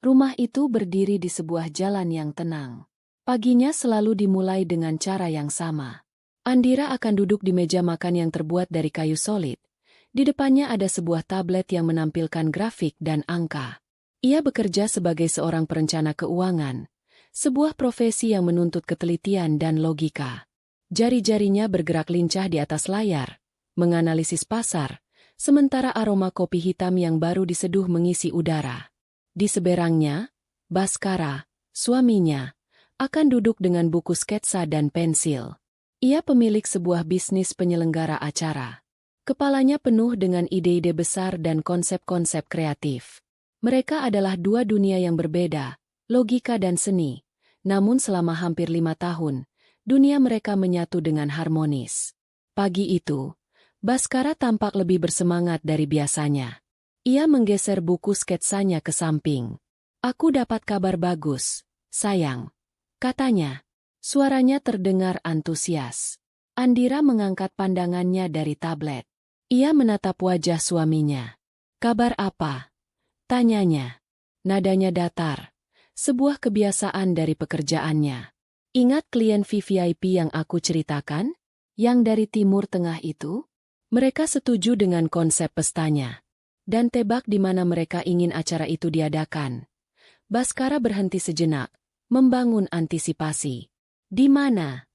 Rumah itu berdiri di sebuah jalan yang tenang. Paginya selalu dimulai dengan cara yang sama. Andira akan duduk di meja makan yang terbuat dari kayu solid. Di depannya ada sebuah tablet yang menampilkan grafik dan angka. Ia bekerja sebagai seorang perencana keuangan, sebuah profesi yang menuntut ketelitian dan logika. Jari-jarinya bergerak lincah di atas layar, menganalisis pasar, sementara aroma kopi hitam yang baru diseduh mengisi udara. Di seberangnya, Baskara, suaminya, akan duduk dengan buku sketsa dan pensil. Ia pemilik sebuah bisnis penyelenggara acara. Kepalanya penuh dengan ide-ide besar dan konsep-konsep kreatif. Mereka adalah dua dunia yang berbeda, logika dan seni. Namun selama hampir 5 tahun, dunia mereka menyatu dengan harmonis. Pagi itu, Baskara tampak lebih bersemangat dari biasanya. Ia menggeser buku sketsanya ke samping. "Aku dapat kabar bagus, sayang," katanya. Suaranya terdengar antusias. Andira mengangkat pandangannya dari tablet. Ia menatap wajah suaminya. "Kabar apa?" tanyanya. Nadanya datar. Sebuah kebiasaan dari pekerjaannya. "Ingat klien VVIP yang aku ceritakan? Yang dari Timur Tengah itu?" Mereka setuju dengan konsep pestanya. Dan tebak di mana mereka ingin acara itu diadakan. Baskara berhenti sejenak, membangun antisipasi. "Di mana?"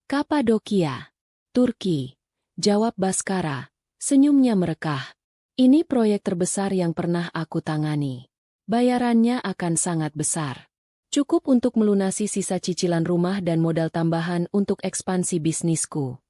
"Kapadokia, Turki," jawab Baskara, senyumnya merekah. "Ini proyek terbesar yang pernah aku tangani. Bayarannya akan sangat besar. Cukup untuk melunasi sisa cicilan rumah dan modal tambahan untuk ekspansi bisnisku."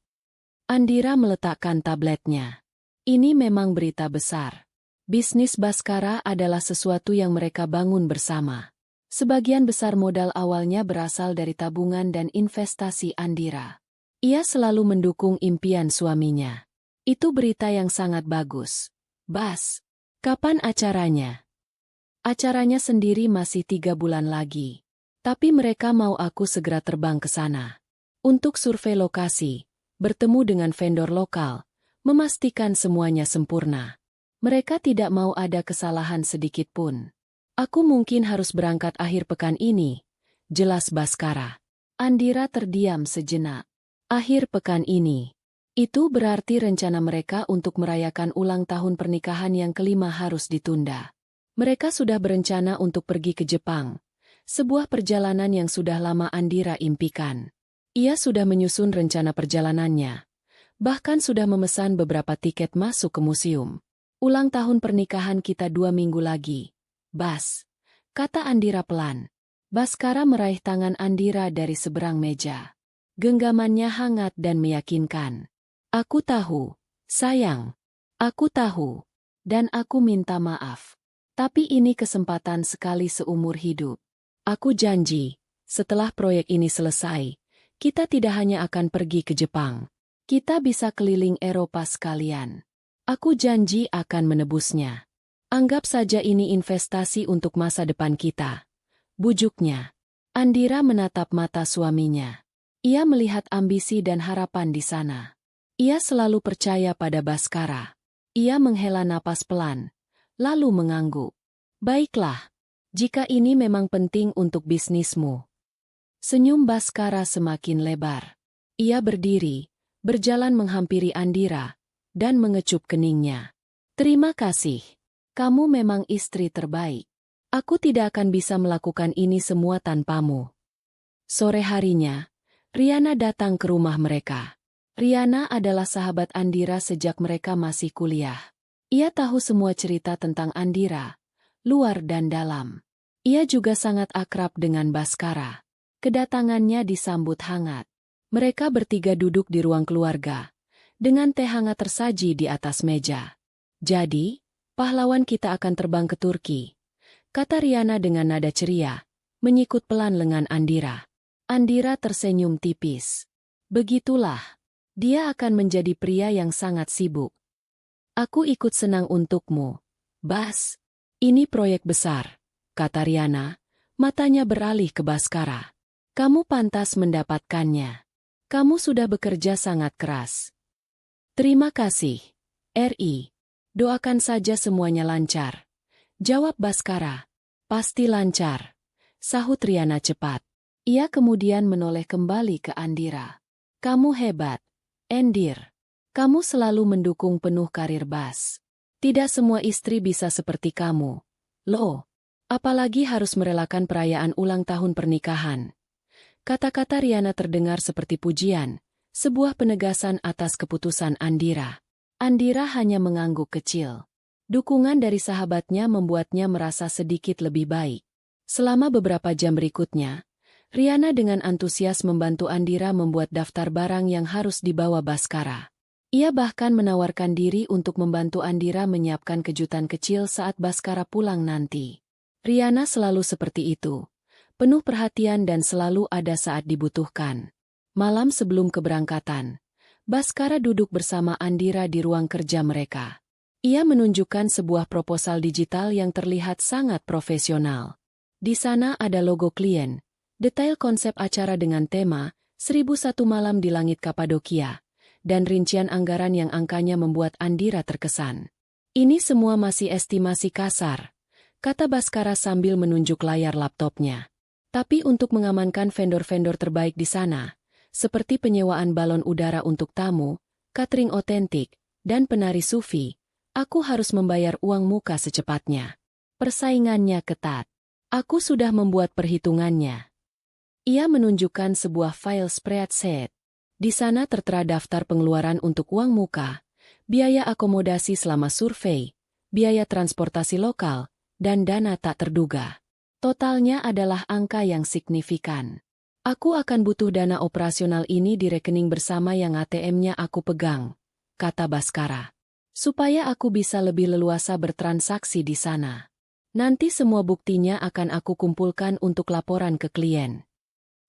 Andira meletakkan tabletnya. Ini memang berita besar. Bisnis Baskara adalah sesuatu yang mereka bangun bersama. Sebagian besar modal awalnya berasal dari tabungan dan investasi Andira. Ia selalu mendukung impian suaminya. "Itu berita yang sangat bagus. Bas, kapan acaranya?" "Acaranya sendiri masih 3 bulan lagi. Tapi mereka mau aku segera terbang ke sana. Untuk survei lokasi, bertemu dengan vendor lokal, memastikan semuanya sempurna. Mereka tidak mau ada kesalahan sedikit pun. Aku mungkin harus berangkat akhir pekan ini," jelas Baskara. Andira terdiam sejenak. Akhir pekan ini. Itu berarti rencana mereka untuk merayakan ulang tahun pernikahan yang kelima harus ditunda. Mereka sudah berencana untuk pergi ke Jepang, sebuah perjalanan yang sudah lama Andira impikan. Ia sudah menyusun rencana perjalanannya, bahkan sudah memesan beberapa tiket masuk ke museum. "Ulang tahun pernikahan kita 2 minggu lagi, Bas," kata Andira pelan. Baskara meraih tangan Andira dari seberang meja. Genggamannya hangat dan meyakinkan. "Aku tahu, sayang. Aku tahu. Dan aku minta maaf. Tapi ini kesempatan sekali seumur hidup. Aku janji, setelah proyek ini selesai, kita tidak hanya akan pergi ke Jepang. Kita bisa keliling Eropa sekalian. Aku janji akan menebusnya. Anggap saja ini investasi untuk masa depan kita," bujuknya. Andira menatap mata suaminya. Ia melihat ambisi dan harapan di sana. Ia selalu percaya pada Baskara. Ia menghela napas pelan, lalu mengangguk. "Baiklah, jika ini memang penting untuk bisnismu." Senyum Baskara semakin lebar. Ia berdiri, berjalan menghampiri Andira, dan mengecup keningnya. "Terima kasih. Kamu memang istri terbaik. Aku tidak akan bisa melakukan ini semua tanpamu." Sore harinya, Riana datang ke rumah mereka. Riana adalah sahabat Andira sejak mereka masih kuliah. Ia tahu semua cerita tentang Andira, luar dan dalam. Ia juga sangat akrab dengan Baskara. Kedatangannya disambut hangat. Mereka bertiga duduk di ruang keluarga, dengan teh hangat tersaji di atas meja. "Jadi, pahlawan kita akan terbang ke Turki," kata Riana dengan nada ceria, menyikut pelan lengan Andira. Andira tersenyum tipis. "Begitulah. Dia akan menjadi pria yang sangat sibuk. Aku ikut senang untukmu, Bas. Ini proyek besar," kata Riana, matanya beralih ke Baskara. "Kamu pantas mendapatkannya. Kamu sudah bekerja sangat keras." "Terima kasih, Ri. Doakan saja semuanya lancar," jawab Baskara. Pasti lancar, sahut Riana cepat. Ia kemudian menoleh kembali ke Andira. Kamu hebat, Andir. Kamu selalu mendukung penuh karir Bas. Tidak semua istri bisa seperti kamu. Loh, apalagi harus merelakan perayaan ulang tahun pernikahan. Kata-kata Riana terdengar seperti pujian, sebuah penegasan atas keputusan Andira. Andira hanya mengangguk kecil. Dukungan dari sahabatnya membuatnya merasa sedikit lebih baik. Selama beberapa jam berikutnya, Riana dengan antusias membantu Andira membuat daftar barang yang harus dibawa Baskara. Ia bahkan menawarkan diri untuk membantu Andira menyiapkan kejutan kecil saat Baskara pulang nanti. Riana selalu seperti itu, penuh perhatian dan selalu ada saat dibutuhkan. Malam sebelum keberangkatan, Baskara duduk bersama Andira di ruang kerja mereka. Ia menunjukkan sebuah proposal digital yang terlihat sangat profesional. Di sana ada logo klien, detail konsep acara dengan tema 1001 Malam di Langit Kapadokia, dan rincian anggaran yang angkanya membuat Andira terkesan. Ini semua masih estimasi kasar, kata Baskara sambil menunjuk layar laptopnya. Tapi untuk mengamankan vendor-vendor terbaik di sana, seperti penyewaan balon udara untuk tamu, catering otentik, dan penari sufi, aku harus membayar uang muka secepatnya. Persaingannya ketat. Aku sudah membuat perhitungannya. Ia menunjukkan sebuah file spreadsheet. Di sana tertera daftar pengeluaran untuk uang muka, biaya akomodasi selama survei, biaya transportasi lokal, dan dana tak terduga. Totalnya adalah angka yang signifikan. Aku akan butuh dana operasional ini di rekening bersama yang ATM-nya aku pegang, kata Baskara. Supaya aku bisa lebih leluasa bertransaksi di sana. Nanti semua buktinya akan aku kumpulkan untuk laporan ke klien.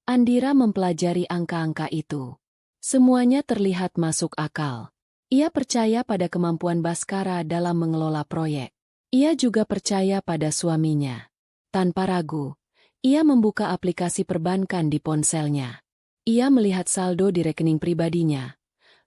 Andira mempelajari angka-angka itu. Semuanya terlihat masuk akal. Ia percaya pada kemampuan Baskara dalam mengelola proyek. Ia juga percaya pada suaminya. Tanpa ragu, ia membuka aplikasi perbankan di ponselnya. Ia melihat saldo di rekening pribadinya,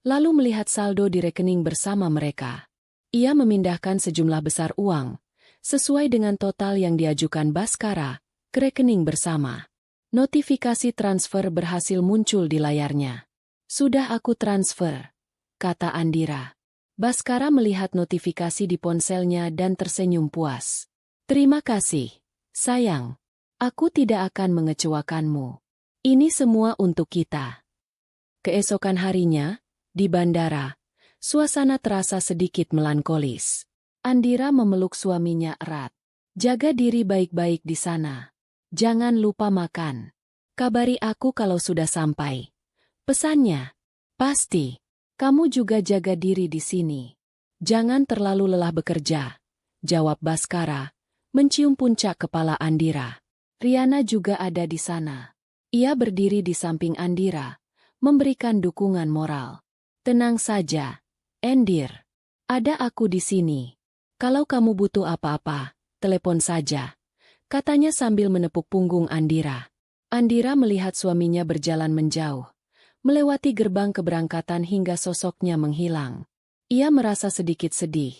lalu melihat saldo di rekening bersama mereka. Ia memindahkan sejumlah besar uang, sesuai dengan total yang diajukan Baskara, ke rekening bersama. Notifikasi transfer berhasil muncul di layarnya. Sudah aku transfer, kata Andira. Baskara melihat notifikasi di ponselnya dan tersenyum puas. Terima kasih, sayang. Aku tidak akan mengecewakanmu. Ini semua untuk kita. Keesokan harinya, di bandara, suasana terasa sedikit melankolis. Andira memeluk suaminya erat. Jaga diri baik-baik di sana. Jangan lupa makan. Kabari aku kalau sudah sampai. Pesannya, pasti. Kamu juga jaga diri di sini. Jangan terlalu lelah bekerja, jawab Baskara, mencium puncak kepala Andira. Riana juga ada di sana. Ia berdiri di samping Andira, memberikan dukungan moral. Tenang saja, Andir. Ada aku di sini. Kalau kamu butuh apa-apa, telepon saja, katanya sambil menepuk punggung Andira. Andira melihat suaminya berjalan menjauh, melewati gerbang keberangkatan hingga sosoknya menghilang. Ia merasa sedikit sedih,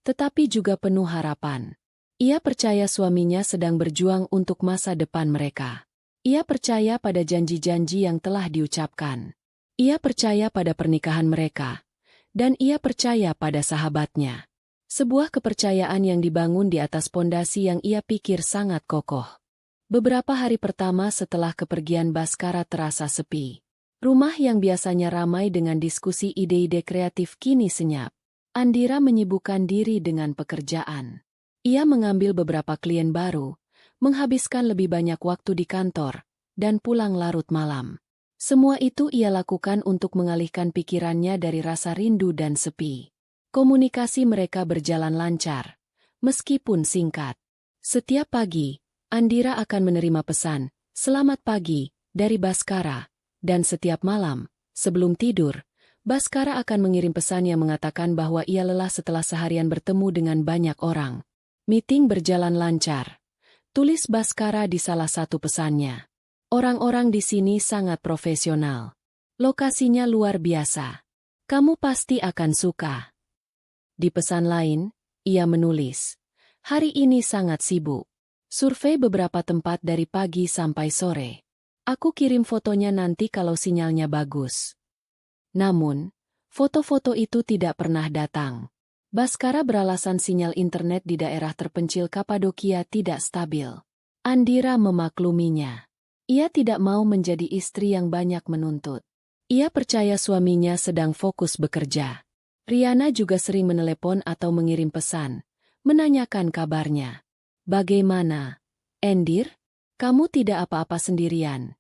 tetapi juga penuh harapan. Ia percaya suaminya sedang berjuang untuk masa depan mereka. Ia percaya pada janji-janji yang telah diucapkan. Ia percaya pada pernikahan mereka. Dan ia percaya pada sahabatnya. Sebuah kepercayaan yang dibangun di atas pondasi yang ia pikir sangat kokoh. Beberapa hari pertama setelah kepergian Baskara terasa sepi. Rumah yang biasanya ramai dengan diskusi ide-ide kreatif kini senyap. Andira menyibukkan diri dengan pekerjaan. Ia mengambil beberapa klien baru, menghabiskan lebih banyak waktu di kantor, dan pulang larut malam. Semua itu ia lakukan untuk mengalihkan pikirannya dari rasa rindu dan sepi. Komunikasi mereka berjalan lancar, meskipun singkat. Setiap pagi, Andira akan menerima pesan, "Selamat pagi," dari Baskara, dan setiap malam, sebelum tidur, Baskara akan mengirim pesan yang mengatakan bahwa ia lelah setelah seharian bertemu dengan banyak orang. Meeting berjalan lancar. Tulis Baskara di salah satu pesannya. Orang-orang di sini sangat profesional. Lokasinya luar biasa. Kamu pasti akan suka. Di pesan lain, ia menulis, "Hari ini sangat sibuk. Survei beberapa tempat dari pagi sampai sore. Aku kirim fotonya nanti kalau sinyalnya bagus. Namun, foto-foto itu tidak pernah datang. Baskara beralasan sinyal internet di daerah terpencil Kapadokia tidak stabil. Andira memakluminya. Ia tidak mau menjadi istri yang banyak menuntut. Ia percaya suaminya sedang fokus bekerja. Riana juga sering menelepon atau mengirim pesan, menanyakan kabarnya. Bagaimana, Endir? Kamu tidak apa-apa sendirian?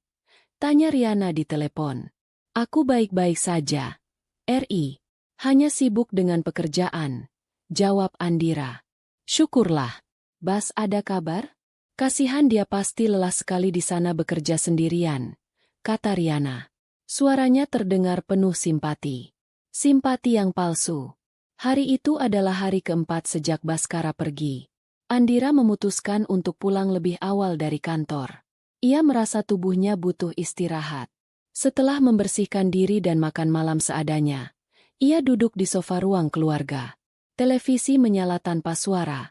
Tanya Riana di telepon. Aku baik-baik saja. RI. Hanya sibuk dengan pekerjaan. Jawab Andira. Syukurlah. Bas ada kabar? Kasihan dia pasti lelah sekali di sana bekerja sendirian. Kata Riana. Suaranya terdengar penuh simpati. Simpati yang palsu. Hari itu adalah hari keempat sejak Baskara pergi. Andira memutuskan untuk pulang lebih awal dari kantor. Ia merasa tubuhnya butuh istirahat. Setelah membersihkan diri dan makan malam seadanya, ia duduk di sofa ruang keluarga. Televisi menyala tanpa suara,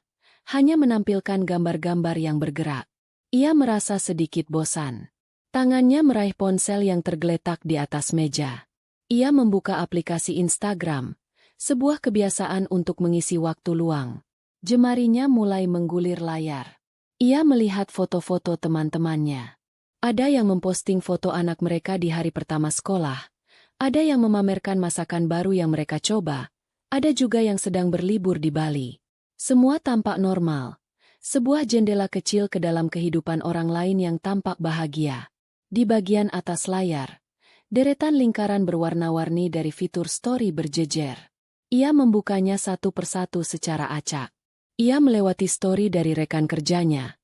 hanya menampilkan gambar-gambar yang bergerak. Ia merasa sedikit bosan. Tangannya meraih ponsel yang tergeletak di atas meja. Ia membuka aplikasi Instagram, sebuah kebiasaan untuk mengisi waktu luang. Jemarinya mulai menggulir layar. Ia melihat foto-foto teman-temannya. Ada yang memposting foto anak mereka di hari pertama sekolah. Ada yang memamerkan masakan baru yang mereka coba. Ada juga yang sedang berlibur di Bali. Semua tampak normal. Sebuah jendela kecil ke dalam kehidupan orang lain yang tampak bahagia. Di bagian atas layar, deretan lingkaran berwarna-warni dari fitur story berjejer. Ia membukanya satu persatu secara acak. Ia melewati story dari rekan kerjanya,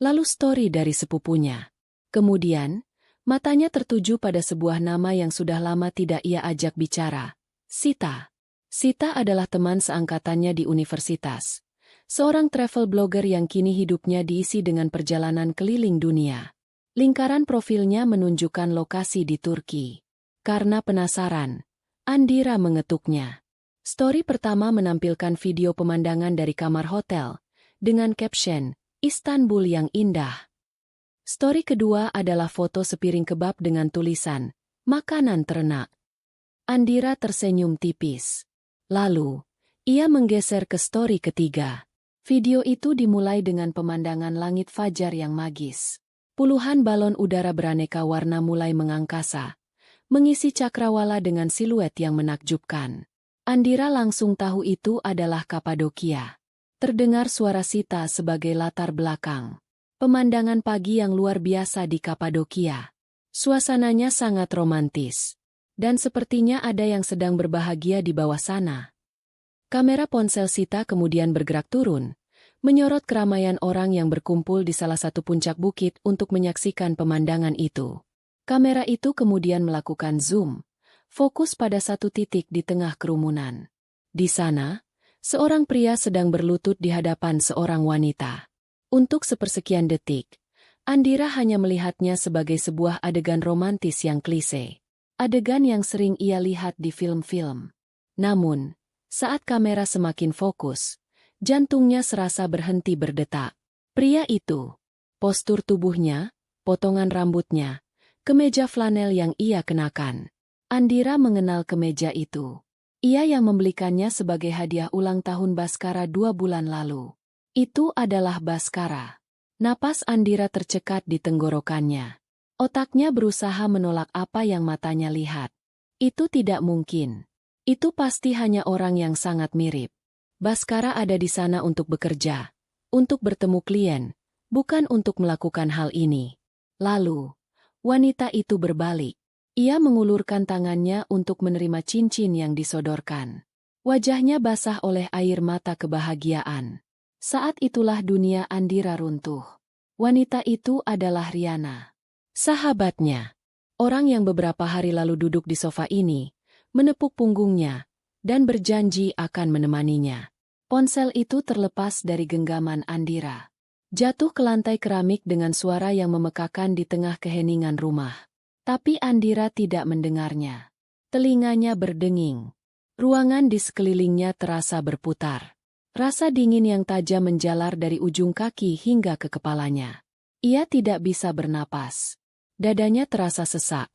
lalu story dari sepupunya. Kemudian, matanya tertuju pada sebuah nama yang sudah lama tidak ia ajak bicara. Sita. Sita adalah teman seangkatannya di universitas. Seorang travel blogger yang kini hidupnya diisi dengan perjalanan keliling dunia. Lingkaran profilnya menunjukkan lokasi di Turki. Karena penasaran, Andira mengetuknya. Story pertama menampilkan video pemandangan dari kamar hotel, dengan caption, Istanbul yang indah. Story kedua adalah foto sepiring kebab dengan tulisan, makanan ternak. Andira tersenyum tipis. Lalu, ia menggeser ke story ketiga. Video itu dimulai dengan pemandangan langit fajar yang magis. Puluhan balon udara beraneka warna mulai mengangkasa, mengisi cakrawala dengan siluet yang menakjubkan. Andira langsung tahu itu adalah Kapadokia. Terdengar suara Sita sebagai latar belakang. Pemandangan pagi yang luar biasa di Kapadokia. Suasananya sangat romantis. Dan sepertinya ada yang sedang berbahagia di bawah sana. Kamera ponsel Sita kemudian bergerak turun, menyorot keramaian orang yang berkumpul di salah satu puncak bukit untuk menyaksikan pemandangan itu. Kamera itu kemudian melakukan zoom. Fokus pada satu titik di tengah kerumunan. Di sana, seorang pria sedang berlutut di hadapan seorang wanita. Untuk sepersekian detik, Andira hanya melihatnya sebagai sebuah adegan romantis yang klise. Adegan yang sering ia lihat di film-film. Namun, saat kamera semakin fokus, jantungnya serasa berhenti berdetak. Pria itu, postur tubuhnya, potongan rambutnya, kemeja flanel yang ia kenakan. Andira mengenal kemeja itu. Ia yang membelikannya sebagai hadiah ulang tahun Baskara 2 bulan lalu. Itu adalah Baskara. Napas Andira tercekat di tenggorokannya. Otaknya berusaha menolak apa yang matanya lihat. Itu tidak mungkin. Itu pasti hanya orang yang sangat mirip. Baskara ada di sana untuk bekerja, untuk bertemu klien, bukan untuk melakukan hal ini. Lalu, wanita itu berbalik. Ia mengulurkan tangannya untuk menerima cincin yang disodorkan. Wajahnya basah oleh air mata kebahagiaan. Saat itulah dunia Andira runtuh. Wanita itu adalah Riana. Sahabatnya. Orang yang beberapa hari lalu duduk di sofa ini, menepuk punggungnya, dan berjanji akan menemaninya. Ponsel itu terlepas dari genggaman Andira. Jatuh ke lantai keramik dengan suara yang memekakan di tengah keheningan rumah. Tapi Andira tidak mendengarnya. Telinganya berdenging. Ruangan di sekelilingnya terasa berputar. Rasa dingin yang tajam menjalar dari ujung kaki hingga ke kepalanya. Ia tidak bisa bernapas. Dadanya terasa sesak,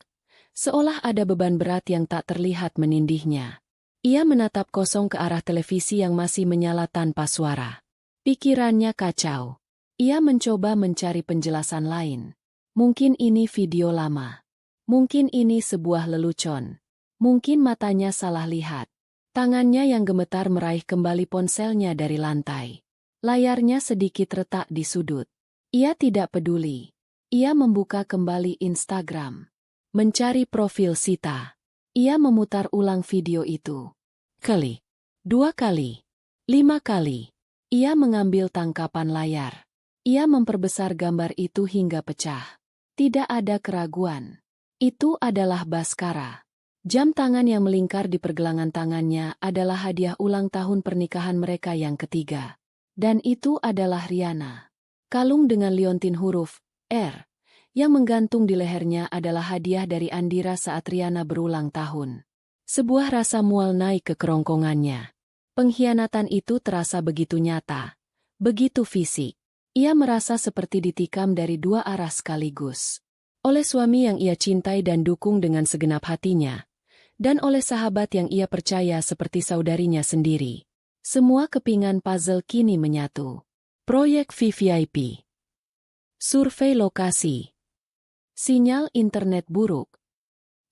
seolah ada beban berat yang tak terlihat menindihnya. Ia menatap kosong ke arah televisi yang masih menyala tanpa suara. Pikirannya kacau. Ia mencoba mencari penjelasan lain. Mungkin ini video lama. Mungkin ini sebuah lelucon. Mungkin matanya salah lihat. Tangannya yang gemetar meraih kembali ponselnya dari lantai. Layarnya sedikit retak di sudut. Ia tidak peduli. Ia membuka kembali Instagram. Mencari profil Sita. Ia memutar ulang video itu. Kali. 2 kali. 5 kali. Ia mengambil tangkapan layar. Ia memperbesar gambar itu hingga pecah. Tidak ada keraguan. Itu adalah Baskara. Jam tangan yang melingkar di pergelangan tangannya adalah hadiah ulang tahun pernikahan mereka yang ketiga. Dan itu adalah Riana. Kalung dengan liontin huruf R yang menggantung di lehernya adalah hadiah dari Andira saat Riana berulang tahun. Sebuah rasa mual naik ke kerongkongannya. Pengkhianatan itu terasa begitu nyata, begitu fisik. Ia merasa seperti ditikam dari dua arah sekaligus. Oleh suami yang ia cintai dan dukung dengan segenap hatinya, dan oleh sahabat yang ia percaya seperti saudarinya sendiri. Semua kepingan puzzle kini menyatu. Proyek VVIP. Survei lokasi. Sinyal internet buruk.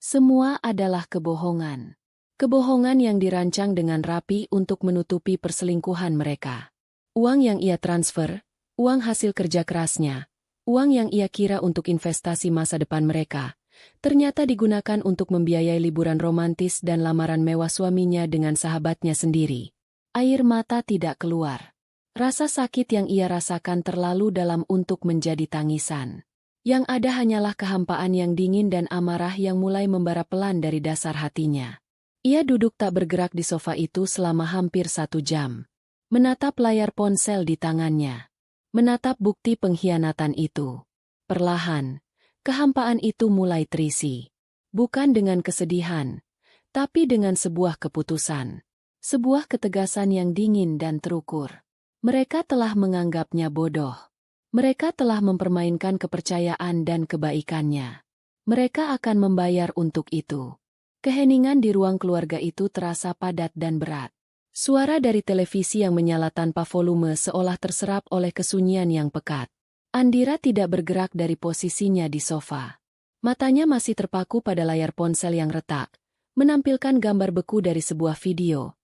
Semua adalah kebohongan. Kebohongan yang dirancang dengan rapi untuk menutupi perselingkuhan mereka. Uang yang ia transfer, uang hasil kerja kerasnya, uang yang ia kira untuk investasi masa depan mereka, ternyata digunakan untuk membiayai liburan romantis dan lamaran mewah suaminya dengan sahabatnya sendiri. Air mata tidak keluar. Rasa sakit yang ia rasakan terlalu dalam untuk menjadi tangisan. Yang ada hanyalah kehampaan yang dingin dan amarah yang mulai membara pelan dari dasar hatinya. Ia duduk tak bergerak di sofa itu selama hampir 1 jam. Menatap layar ponsel di tangannya. Menatap bukti pengkhianatan itu. Perlahan, kehampaan itu mulai terisi. Bukan dengan kesedihan, tapi dengan sebuah keputusan. Sebuah ketegasan yang dingin dan terukur. Mereka telah menganggapnya bodoh. Mereka telah mempermainkan kepercayaan dan kebaikannya. Mereka akan membayar untuk itu. Keheningan di ruang keluarga itu terasa padat dan berat. Suara dari televisi yang menyala tanpa volume seolah terserap oleh kesunyian yang pekat. Andira tidak bergerak dari posisinya di sofa. Matanya masih terpaku pada layar ponsel yang retak, menampilkan gambar beku dari sebuah video.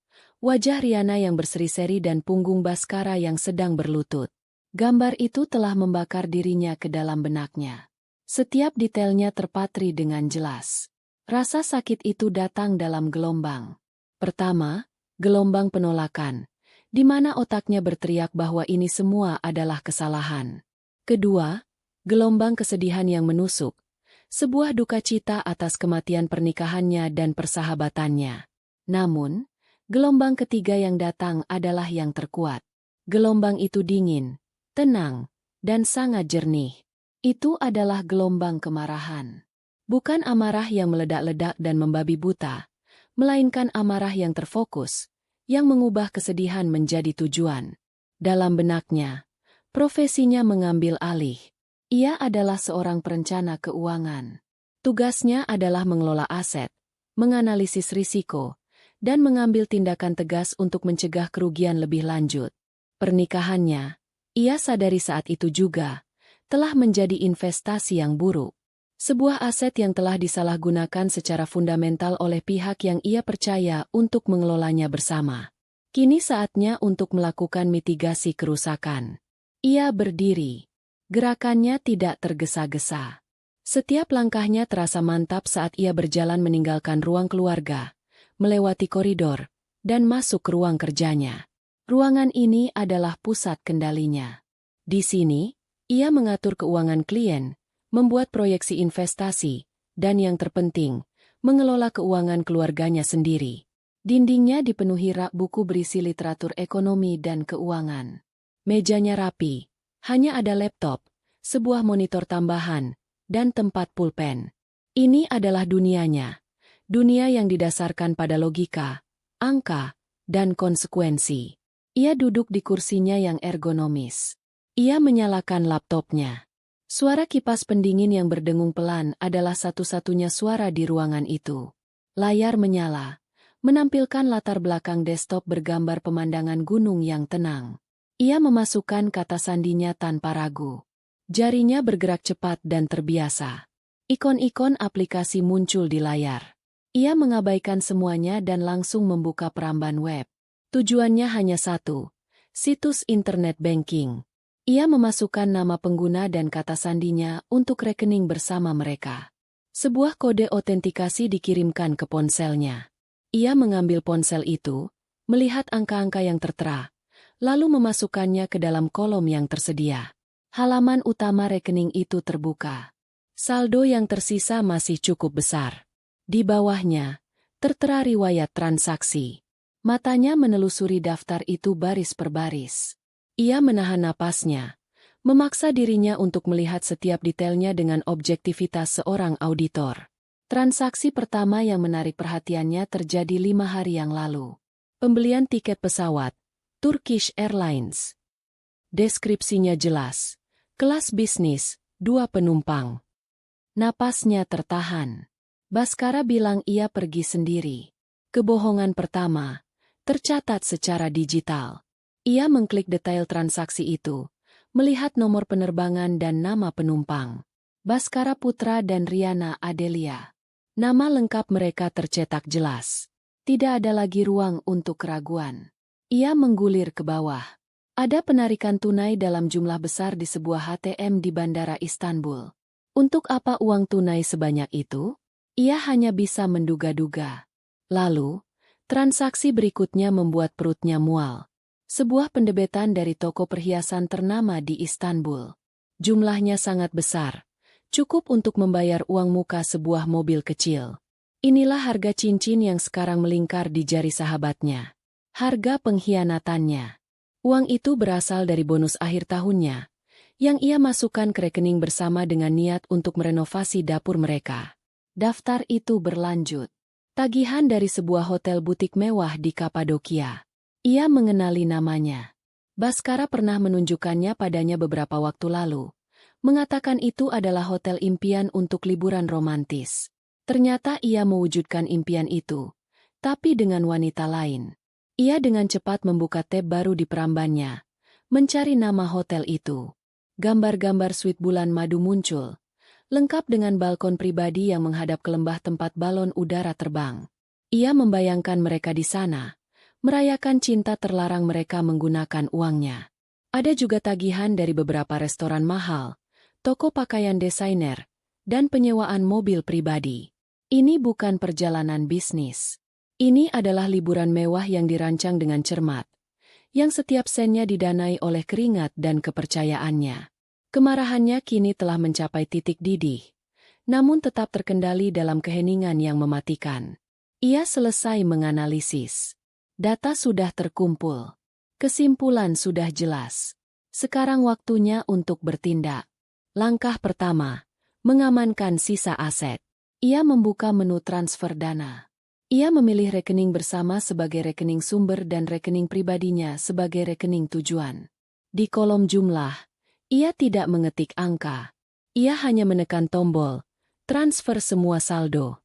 Wajah Riana yang berseri-seri dan punggung Baskara yang sedang berlutut. Gambar itu telah membakar dirinya ke dalam benaknya. Setiap detailnya terpatri dengan jelas. Rasa sakit itu datang dalam gelombang. Pertama, gelombang penolakan, di mana otaknya berteriak bahwa ini semua adalah kesalahan. Kedua, gelombang kesedihan yang menusuk, sebuah duka cita atas kematian pernikahannya dan persahabatannya. Namun, gelombang ketiga yang datang adalah yang terkuat. Gelombang itu dingin, tenang, dan sangat jernih. Itu adalah gelombang kemarahan. Bukan amarah yang meledak-ledak dan membabi buta, melainkan amarah yang terfokus, yang mengubah kesedihan menjadi tujuan. Dalam benaknya, profesinya mengambil alih. Ia adalah seorang perencana keuangan. Tugasnya adalah mengelola aset, menganalisis risiko, dan mengambil tindakan tegas untuk mencegah kerugian lebih lanjut. Pernikahannya, ia sadari saat itu juga, telah menjadi investasi yang buruk. Sebuah aset yang telah disalahgunakan secara fundamental oleh pihak yang ia percaya untuk mengelolanya bersama. Kini saatnya untuk melakukan mitigasi kerusakan. Ia berdiri. Gerakannya tidak tergesa-gesa. Setiap langkahnya terasa mantap saat ia berjalan meninggalkan ruang keluarga, melewati koridor, dan masuk ke ruang kerjanya. Ruangan ini adalah pusat kendalinya. Di sini, ia mengatur keuangan klien, membuat proyeksi investasi, dan yang terpenting, mengelola keuangan keluarganya sendiri. Dindingnya dipenuhi rak buku berisi literatur ekonomi dan keuangan. Mejanya rapi, hanya ada laptop, sebuah monitor tambahan, dan tempat pulpen. Ini adalah dunianya. Dunia yang didasarkan pada logika, angka, dan konsekuensi. Ia duduk di kursinya yang ergonomis. Ia menyalakan laptopnya. Suara kipas pendingin yang berdengung pelan adalah satu-satunya suara di ruangan itu. Layar menyala, menampilkan latar belakang desktop bergambar pemandangan gunung yang tenang. Ia memasukkan kata sandinya tanpa ragu. Jarinya bergerak cepat dan terbiasa. Ikon-ikon aplikasi muncul di layar. Ia mengabaikan semuanya dan langsung membuka peramban web. Tujuannya hanya satu, situs internet banking. Ia memasukkan nama pengguna dan kata sandinya untuk rekening bersama mereka. Sebuah kode otentikasi dikirimkan ke ponselnya. Ia mengambil ponsel itu, melihat angka-angka yang tertera, lalu memasukkannya ke dalam kolom yang tersedia. Halaman utama rekening itu terbuka. Saldo yang tersisa masih cukup besar. Di bawahnya, tertera riwayat transaksi. Matanya menelusuri daftar itu baris per baris. Ia menahan napasnya, memaksa dirinya untuk melihat setiap detailnya dengan objektivitas seorang auditor. Transaksi pertama yang menarik perhatiannya terjadi 5 hari yang lalu. Pembelian tiket pesawat, Turkish Airlines. Deskripsinya jelas. Kelas bisnis, 2 penumpang. Napasnya tertahan. Baskara bilang ia pergi sendiri. Kebohongan pertama, tercatat secara digital. Ia mengklik detail transaksi itu, melihat nomor penerbangan dan nama penumpang. Baskara Putra dan Riana Adelia. Nama lengkap mereka tercetak jelas. Tidak ada lagi ruang untuk keraguan. Ia menggulir ke bawah. Ada penarikan tunai dalam jumlah besar di sebuah ATM di Bandara Istanbul. Untuk apa uang tunai sebanyak itu? Ia hanya bisa menduga-duga. Lalu, transaksi berikutnya membuat perutnya mual. Sebuah pendebetan dari toko perhiasan ternama di Istanbul. Jumlahnya sangat besar, cukup untuk membayar uang muka sebuah mobil kecil. Inilah harga cincin yang sekarang melingkar di jari sahabatnya. Harga pengkhianatannya. Uang itu berasal dari bonus akhir tahunnya, yang ia masukkan ke rekening bersama dengan niat untuk merenovasi dapur mereka. Daftar itu berlanjut. Tagihan dari sebuah hotel butik mewah di Kapadokia. Ia mengenali namanya. Baskara pernah menunjukkannya padanya beberapa waktu lalu. Mengatakan itu adalah hotel impian untuk liburan romantis. Ternyata ia mewujudkan impian itu, tapi dengan wanita lain. Ia dengan cepat membuka tab baru di perambannya, mencari nama hotel itu. Gambar-gambar suite bulan madu muncul, lengkap dengan balkon pribadi yang menghadap ke lembah tempat balon udara terbang. Ia membayangkan mereka di sana, merayakan cinta terlarang mereka menggunakan uangnya. Ada juga tagihan dari beberapa restoran mahal, toko pakaian desainer, dan penyewaan mobil pribadi. Ini bukan perjalanan bisnis. Ini adalah liburan mewah yang dirancang dengan cermat, yang setiap sennya didanai oleh keringat dan kepercayaannya. Kemarahannya kini telah mencapai titik didih, namun tetap terkendali dalam keheningan yang mematikan. Ia selesai menganalisis. Data sudah terkumpul. Kesimpulan sudah jelas. Sekarang waktunya untuk bertindak. Langkah pertama, mengamankan sisa aset. Ia membuka menu transfer dana. Ia memilih rekening bersama sebagai rekening sumber dan rekening pribadinya sebagai rekening tujuan. Di kolom jumlah, ia tidak mengetik angka. Ia hanya menekan tombol, transfer semua saldo.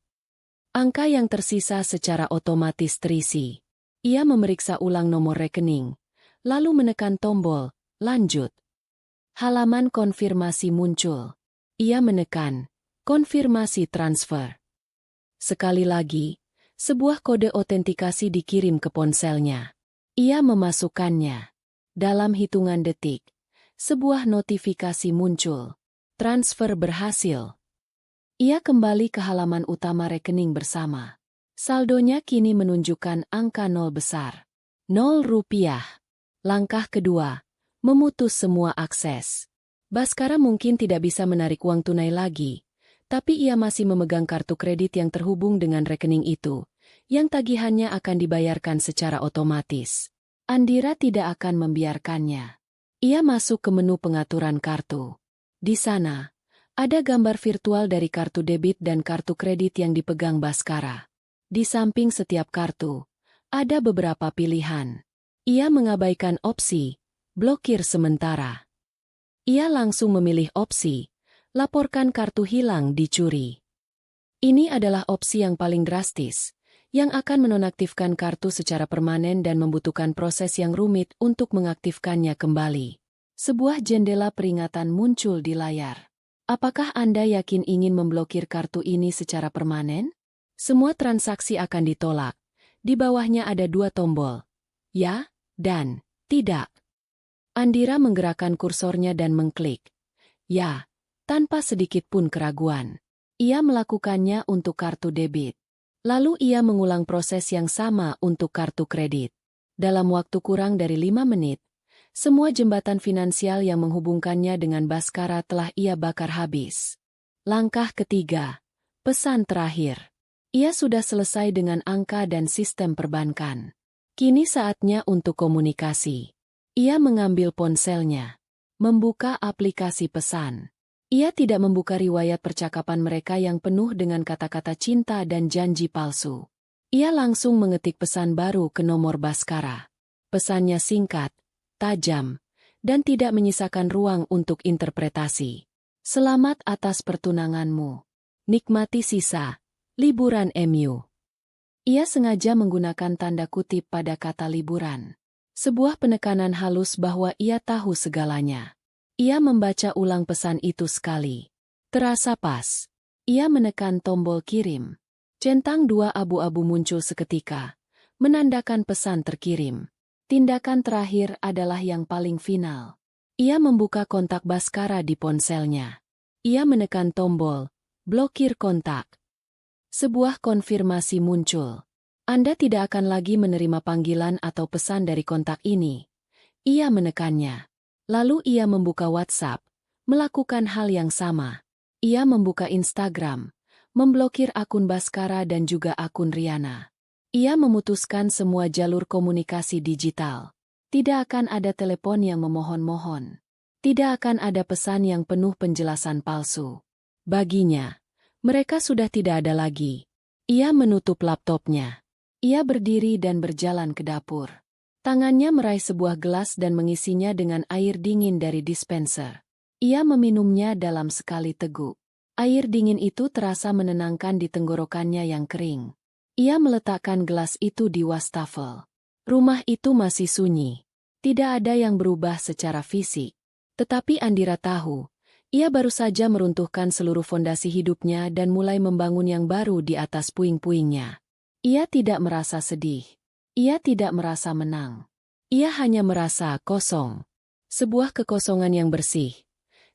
Angka yang tersisa secara otomatis terisi. Ia memeriksa ulang nomor rekening, lalu menekan tombol, lanjut. Halaman konfirmasi muncul. Ia menekan, konfirmasi transfer. Sekali lagi, sebuah kode otentikasi dikirim ke ponselnya. Ia memasukkannya. Dalam hitungan detik, sebuah notifikasi muncul. Transfer berhasil. Ia kembali ke halaman utama rekening bersama. Saldonya kini menunjukkan angka 0 besar. 0 rupiah. Langkah kedua, memutus semua akses. Baskara mungkin tidak bisa menarik uang tunai lagi, tapi ia masih memegang kartu kredit yang terhubung dengan rekening itu, yang tagihannya akan dibayarkan secara otomatis. Andira tidak akan membiarkannya. Ia masuk ke menu pengaturan kartu. Di sana, ada gambar virtual dari kartu debit dan kartu kredit yang dipegang Baskara. Di samping setiap kartu, ada beberapa pilihan. Ia mengabaikan opsi, blokir sementara. Ia langsung memilih opsi, laporkan kartu hilang dicuri. Ini adalah opsi yang paling drastis, yang akan menonaktifkan kartu secara permanen dan membutuhkan proses yang rumit untuk mengaktifkannya kembali. Sebuah jendela peringatan muncul di layar. Apakah Anda yakin ingin memblokir kartu ini secara permanen? Semua transaksi akan ditolak. Di bawahnya ada 2 tombol. Ya, dan tidak. Andira menggerakkan kursornya dan mengklik. Ya, tanpa sedikit pun keraguan. Ia melakukannya untuk kartu debit. Lalu ia mengulang proses yang sama untuk kartu kredit. Dalam waktu kurang dari 5 menit, semua jembatan finansial yang menghubungkannya dengan Baskara telah ia bakar habis. Langkah ketiga, pesan terakhir. Ia sudah selesai dengan angka dan sistem perbankan. Kini saatnya untuk komunikasi. Ia mengambil ponselnya, membuka aplikasi pesan. Ia tidak membuka riwayat percakapan mereka yang penuh dengan kata-kata cinta dan janji palsu. Ia langsung mengetik pesan baru ke nomor Baskara. Pesannya singkat, tajam, dan tidak menyisakan ruang untuk interpretasi. Selamat atas pertunanganmu. Nikmati sisa liburan MU. Ia sengaja menggunakan tanda kutip pada kata liburan. Sebuah penekanan halus bahwa ia tahu segalanya. Ia membaca ulang pesan itu sekali. Terasa pas. Ia menekan tombol kirim. Centang 2 abu-abu muncul seketika, menandakan pesan terkirim. Tindakan terakhir adalah yang paling final. Ia membuka kontak Baskara di ponselnya. Ia menekan tombol, blokir kontak. Sebuah konfirmasi muncul. Anda tidak akan lagi menerima panggilan atau pesan dari kontak ini. Ia menekannya. Lalu ia membuka WhatsApp, melakukan hal yang sama. Ia membuka Instagram, memblokir akun Baskara dan juga akun Riana. Ia memutuskan semua jalur komunikasi digital. Tidak akan ada telepon yang memohon-mohon. Tidak akan ada pesan yang penuh penjelasan palsu. Baginya, mereka sudah tidak ada lagi. Ia menutup laptopnya. Ia berdiri dan berjalan ke dapur. Tangannya meraih sebuah gelas dan mengisinya dengan air dingin dari dispenser. Ia meminumnya dalam sekali teguk. Air dingin itu terasa menenangkan di tenggorokannya yang kering. Ia meletakkan gelas itu di wastafel. Rumah itu masih sunyi. Tidak ada yang berubah secara fisik. Tetapi Andira tahu, ia baru saja meruntuhkan seluruh fondasi hidupnya dan mulai membangun yang baru di atas puing-puingnya. Ia tidak merasa sedih. Ia tidak merasa menang. Ia hanya merasa kosong. Sebuah kekosongan yang bersih.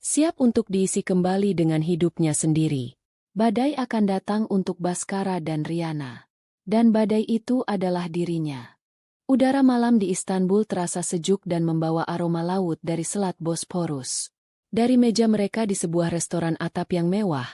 Siap untuk diisi kembali dengan hidupnya sendiri. Badai akan datang untuk Baskara dan Riana. Dan badai itu adalah dirinya. Udara malam di Istanbul terasa sejuk dan membawa aroma laut dari Selat Bosporus. Dari meja mereka di sebuah restoran atap yang mewah,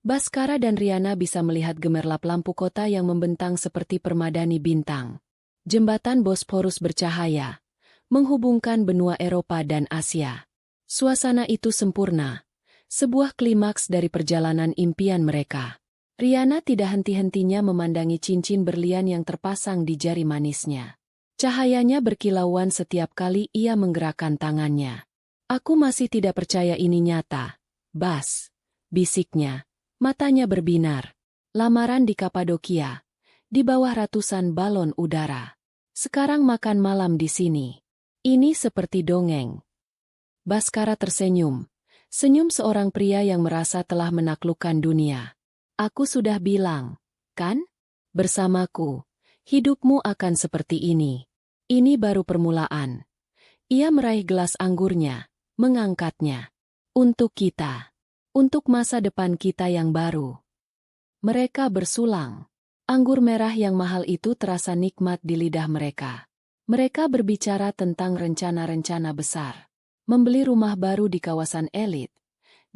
Baskara dan Riana bisa melihat gemerlap lampu kota yang membentang seperti permadani bintang. Jembatan Bosporus bercahaya, menghubungkan benua Eropa dan Asia. Suasana itu sempurna, sebuah klimaks dari perjalanan impian mereka. Riana tidak henti-hentinya memandangi cincin berlian yang terpasang di jari manisnya. Cahayanya berkilauan setiap kali ia menggerakkan tangannya. Aku masih tidak percaya ini nyata, Bas, bisiknya. Matanya berbinar. Lamaran di Kapadokia. Di bawah ratusan balon udara. Sekarang makan malam di sini. Ini seperti dongeng. Baskara tersenyum. Senyum seorang pria yang merasa telah menaklukkan dunia. Aku sudah bilang, kan? Bersamaku, hidupmu akan seperti ini. Ini baru permulaan. Ia meraih gelas anggurnya, mengangkatnya. Untuk kita. Untuk masa depan kita yang baru. Mereka bersulang. Anggur merah yang mahal itu terasa nikmat di lidah mereka. Mereka berbicara tentang rencana-rencana besar. Membeli rumah baru di kawasan elit,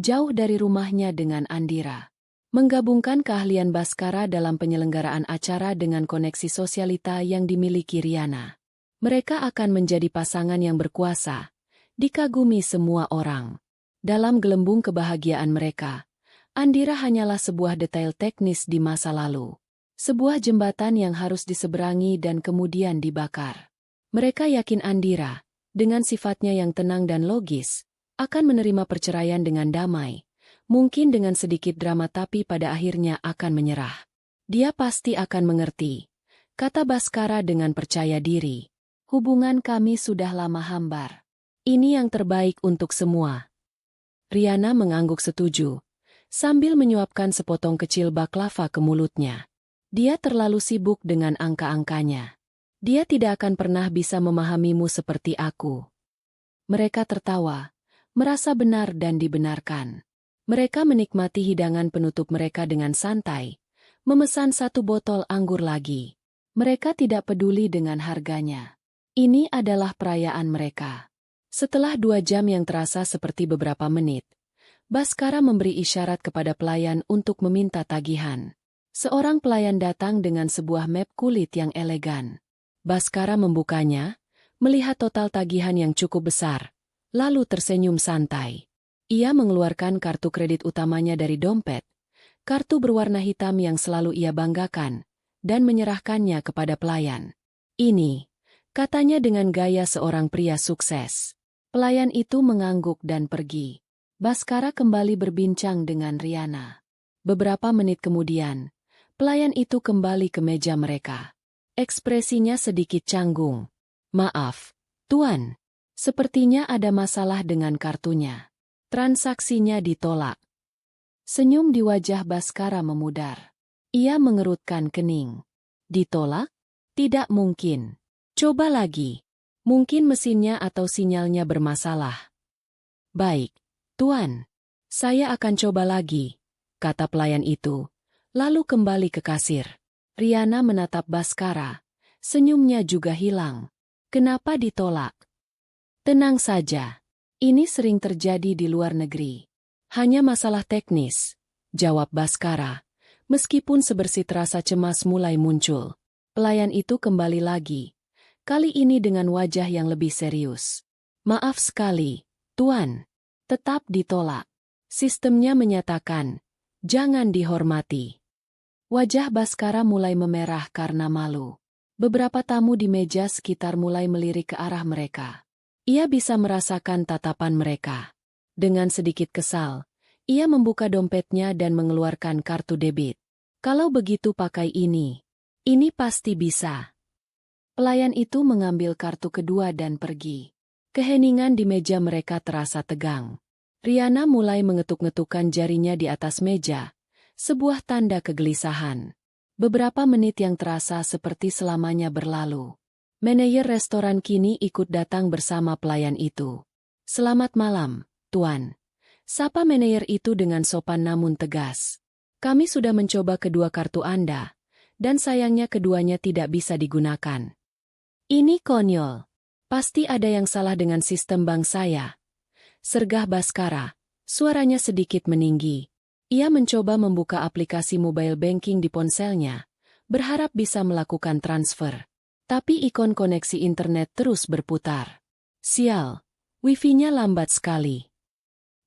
jauh dari rumahnya dengan Andira. Menggabungkan keahlian Baskara dalam penyelenggaraan acara dengan koneksi sosialita yang dimiliki Riana. Mereka akan menjadi pasangan yang berkuasa, dikagumi semua orang. Dalam gelembung kebahagiaan mereka, Andira hanyalah sebuah detail teknis di masa lalu. Sebuah jembatan yang harus diseberangi dan kemudian dibakar. Mereka yakin Andira, dengan sifatnya yang tenang dan logis, akan menerima perceraian dengan damai, mungkin dengan sedikit drama tapi pada akhirnya akan menyerah. Dia pasti akan mengerti, kata Baskara dengan percaya diri. Hubungan kami sudah lama hambar. Ini yang terbaik untuk semua. Riana mengangguk setuju, sambil menyuapkan sepotong kecil baklava ke mulutnya. Dia terlalu sibuk dengan angka-angkanya. Dia tidak akan pernah bisa memahamimu seperti aku. Mereka tertawa, merasa benar dan dibenarkan. Mereka menikmati hidangan penutup mereka dengan santai, memesan 1 botol anggur lagi. Mereka tidak peduli dengan harganya. Ini adalah perayaan mereka. Setelah 2 jam yang terasa seperti beberapa menit, Baskara memberi isyarat kepada pelayan untuk meminta tagihan. Seorang pelayan datang dengan sebuah map kulit yang elegan. Baskara membukanya, melihat total tagihan yang cukup besar, lalu tersenyum santai. Ia mengeluarkan kartu kredit utamanya dari dompet, kartu berwarna hitam yang selalu ia banggakan, dan menyerahkannya kepada pelayan. Ini, katanya dengan gaya seorang pria sukses. Pelayan itu mengangguk dan pergi. Baskara kembali berbincang dengan Riana. Beberapa menit kemudian, pelayan itu kembali ke meja mereka. Ekspresinya sedikit canggung. Maaf, Tuan. Sepertinya ada masalah dengan kartunya. Transaksinya ditolak. Senyum di wajah Baskara memudar. Ia mengerutkan kening. Ditolak? Tidak mungkin. Coba lagi. Mungkin mesinnya atau sinyalnya bermasalah. Baik, Tuan. Saya akan coba lagi, kata pelayan itu, lalu kembali ke kasir. Riana menatap Baskara. Senyumnya juga hilang. Kenapa ditolak? Tenang saja. Ini sering terjadi di luar negeri. Hanya masalah teknis, jawab Baskara. Meskipun sebersih rasa cemas mulai muncul. Pelayan itu kembali lagi. Kali ini dengan wajah yang lebih serius. Maaf sekali, Tuan. Tetap ditolak. Sistemnya menyatakan, jangan dihormati. Wajah Baskara mulai memerah karena malu. Beberapa tamu di meja sekitar mulai melirik ke arah mereka. Ia bisa merasakan tatapan mereka. Dengan sedikit kesal, ia membuka dompetnya dan mengeluarkan kartu debit. Kalau begitu pakai ini. Ini pasti bisa. Pelayan itu mengambil kartu kedua dan pergi. Keheningan di meja mereka terasa tegang. Riana mulai mengetuk-ngetukkan jarinya di atas meja. Sebuah tanda kegelisahan. Beberapa menit yang terasa seperti selamanya berlalu. Manajer restoran kini ikut datang bersama pelayan itu. Selamat malam, Tuan. Sapa manajer itu dengan sopan namun tegas. Kami sudah mencoba kedua kartu Anda, dan sayangnya keduanya tidak bisa digunakan. Ini konyol. Pasti ada yang salah dengan sistem bank saya. Sergah Baskara. Suaranya sedikit meninggi. Ia mencoba membuka aplikasi mobile banking di ponselnya, berharap bisa melakukan transfer. Tapi ikon koneksi internet terus berputar. Sial, wifi-nya lambat sekali.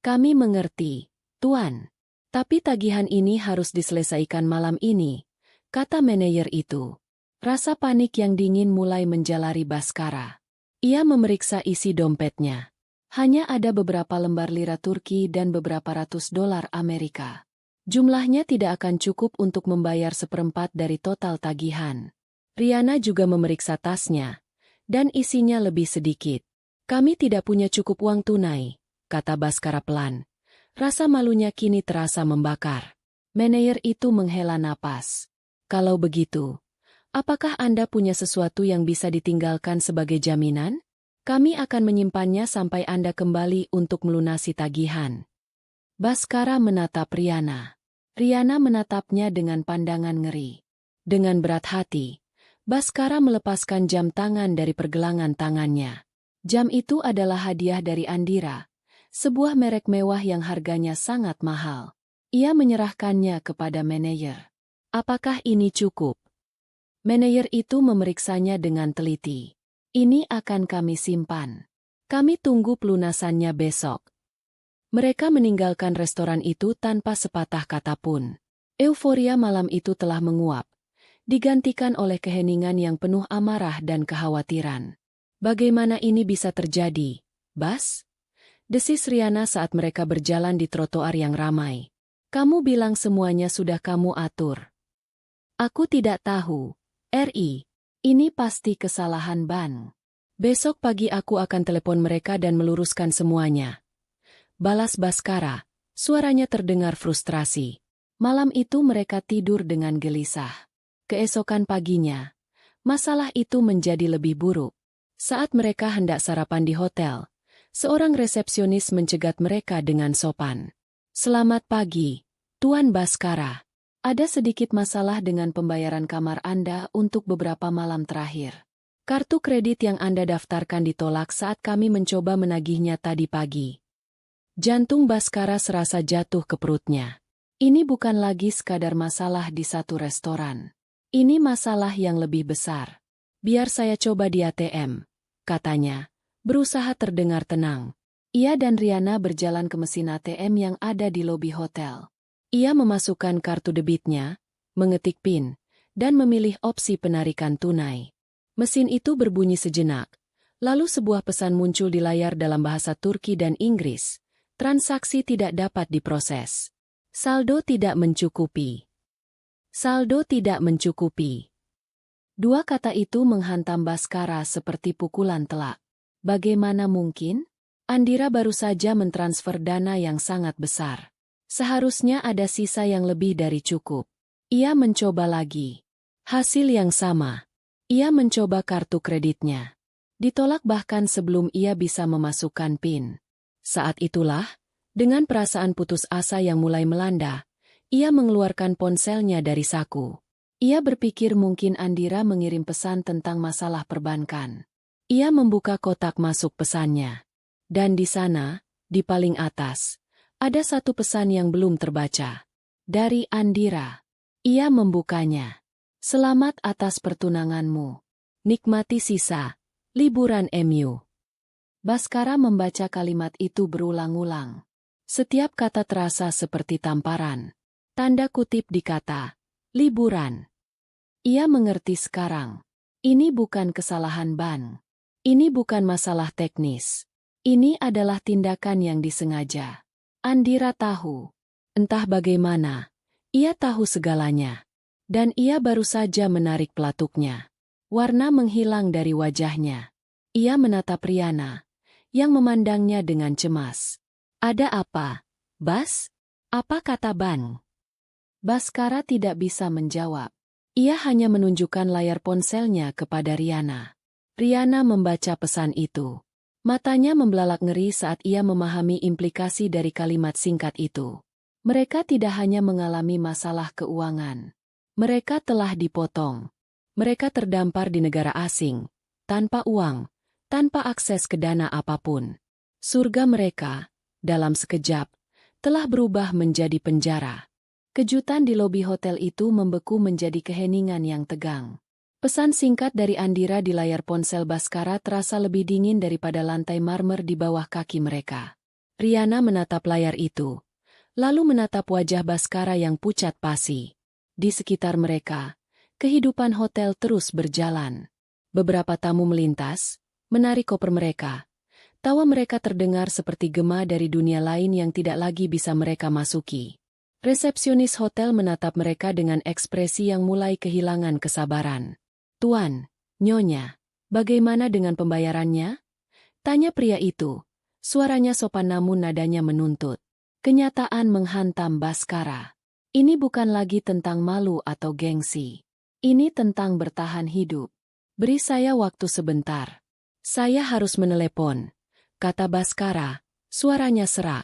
Kami mengerti, Tuan. Tapi tagihan ini harus diselesaikan malam ini, kata manajer itu. Rasa panik yang dingin mulai menjalari Baskara. Ia memeriksa isi dompetnya. Hanya ada beberapa lembar lira Turki dan beberapa ratus dolar Amerika. Jumlahnya tidak akan cukup untuk membayar 1/4 dari total tagihan. Riana juga memeriksa tasnya, dan isinya lebih sedikit. Kami tidak punya cukup uang tunai, kata Baskara pelan. Rasa malunya kini terasa membakar. Manajer itu menghela napas. Kalau begitu, apakah Anda punya sesuatu yang bisa ditinggalkan sebagai jaminan? Kami akan menyimpannya sampai Anda kembali untuk melunasi tagihan. Baskara menatap Riana. Riana menatapnya dengan pandangan ngeri. Dengan berat hati, Baskara melepaskan jam tangan dari pergelangan tangannya. Jam itu adalah hadiah dari Andira, sebuah merek mewah yang harganya sangat mahal. Ia menyerahkannya kepada manajer. Apakah ini cukup? Manajer itu memeriksanya dengan teliti. Ini akan kami simpan. Kami tunggu pelunasannya besok. Mereka meninggalkan restoran itu tanpa sepatah kata pun. Euforia malam itu telah menguap, digantikan oleh keheningan yang penuh amarah dan kekhawatiran. Bagaimana ini bisa terjadi, Bas? Desis Riana saat mereka berjalan di trotoar yang ramai. Kamu bilang semuanya sudah kamu atur. Aku tidak tahu, Ri. Ini pasti kesalahan Ban. Besok pagi aku akan telepon mereka dan meluruskan semuanya. Balas Baskara, suaranya terdengar frustrasi. Malam itu mereka tidur dengan gelisah. Keesokan paginya, masalah itu menjadi lebih buruk. Saat mereka hendak sarapan di hotel, seorang resepsionis mencegat mereka dengan sopan. Selamat pagi, Tuan Baskara. Ada sedikit masalah dengan pembayaran kamar Anda untuk beberapa malam terakhir. Kartu kredit yang Anda daftarkan ditolak saat kami mencoba menagihnya tadi pagi. Jantung Baskara serasa jatuh ke perutnya. Ini bukan lagi sekadar masalah di satu restoran. Ini masalah yang lebih besar. Biar saya coba di ATM, katanya, berusaha terdengar tenang. Ia dan Riana berjalan ke mesin ATM yang ada di lobi hotel. Ia memasukkan kartu debitnya, mengetik PIN, dan memilih opsi penarikan tunai. Mesin itu berbunyi sejenak, lalu sebuah pesan muncul di layar dalam bahasa Turki dan Inggris. Transaksi tidak dapat diproses. Saldo tidak mencukupi. Saldo tidak mencukupi. Dua kata itu menghantam Baskara seperti pukulan telak. Bagaimana mungkin? Andira baru saja mentransfer dana yang sangat besar. Seharusnya ada sisa yang lebih dari cukup. Ia mencoba lagi. Hasil yang sama. Ia mencoba kartu kreditnya. Ditolak bahkan sebelum ia bisa memasukkan PIN. Saat itulah, dengan perasaan putus asa yang mulai melanda, ia mengeluarkan ponselnya dari saku. Ia berpikir mungkin Andira mengirim pesan tentang masalah perbankan. Ia membuka kotak masuk pesannya. Dan di sana, di paling atas, ada satu pesan yang belum terbaca. Dari Andira. Ia membukanya. Selamat atas pertunanganmu. Nikmati sisa liburan MU. Baskara membaca kalimat itu berulang-ulang. Setiap kata terasa seperti tamparan. Tanda kutip di kata liburan. Ia mengerti sekarang. Ini bukan kesalahan Ban. Ini bukan masalah teknis. Ini adalah tindakan yang disengaja. Andira tahu. Entah bagaimana. Ia tahu segalanya. Dan ia baru saja menarik pelatuknya. Warna menghilang dari wajahnya. Ia menatap Riana, yang memandangnya dengan cemas. Ada apa, Bas? Apa kata Ban? Baskara tidak bisa menjawab. Ia hanya menunjukkan layar ponselnya kepada Riana. Riana membaca pesan itu. Matanya membelalak ngeri saat ia memahami implikasi dari kalimat singkat itu. Mereka tidak hanya mengalami masalah keuangan. Mereka telah dipotong. Mereka terdampar di negara asing, tanpa uang, tanpa akses ke dana apapun. Surga mereka, dalam sekejap, telah berubah menjadi penjara. Kejutan di lobi hotel itu membeku menjadi keheningan yang tegang. Pesan singkat dari Andira di layar ponsel Baskara terasa lebih dingin daripada lantai marmer di bawah kaki mereka. Riana menatap layar itu, lalu menatap wajah Baskara yang pucat pasi. Di sekitar mereka, kehidupan hotel terus berjalan. Beberapa tamu melintas, menarik koper mereka. Tawa mereka terdengar seperti gema dari dunia lain yang tidak lagi bisa mereka masuki. Resepsionis hotel menatap mereka dengan ekspresi yang mulai kehilangan kesabaran. Tuan, Nyonya, bagaimana dengan pembayarannya? Tanya pria itu. Suaranya sopan namun nadanya menuntut. Kenyataan menghantam Baskara. Ini bukan lagi tentang malu atau gengsi. Ini tentang bertahan hidup. Beri saya waktu sebentar. Saya harus menelepon, kata Baskara. Suaranya serak.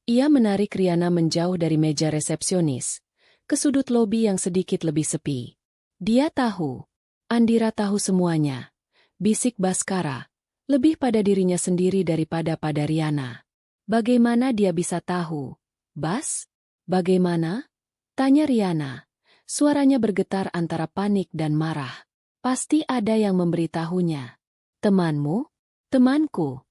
Ia menarik Riana menjauh dari meja resepsionis, ke sudut lobi yang sedikit lebih sepi. Dia tahu. Andira tahu semuanya. Bisik Baskara, lebih pada dirinya sendiri daripada pada Riana. Bagaimana dia bisa tahu? Bas? Bagaimana? Tanya Riana. Suaranya bergetar antara panik dan marah. Pasti ada yang memberitahunya. Temanmu? Temanku.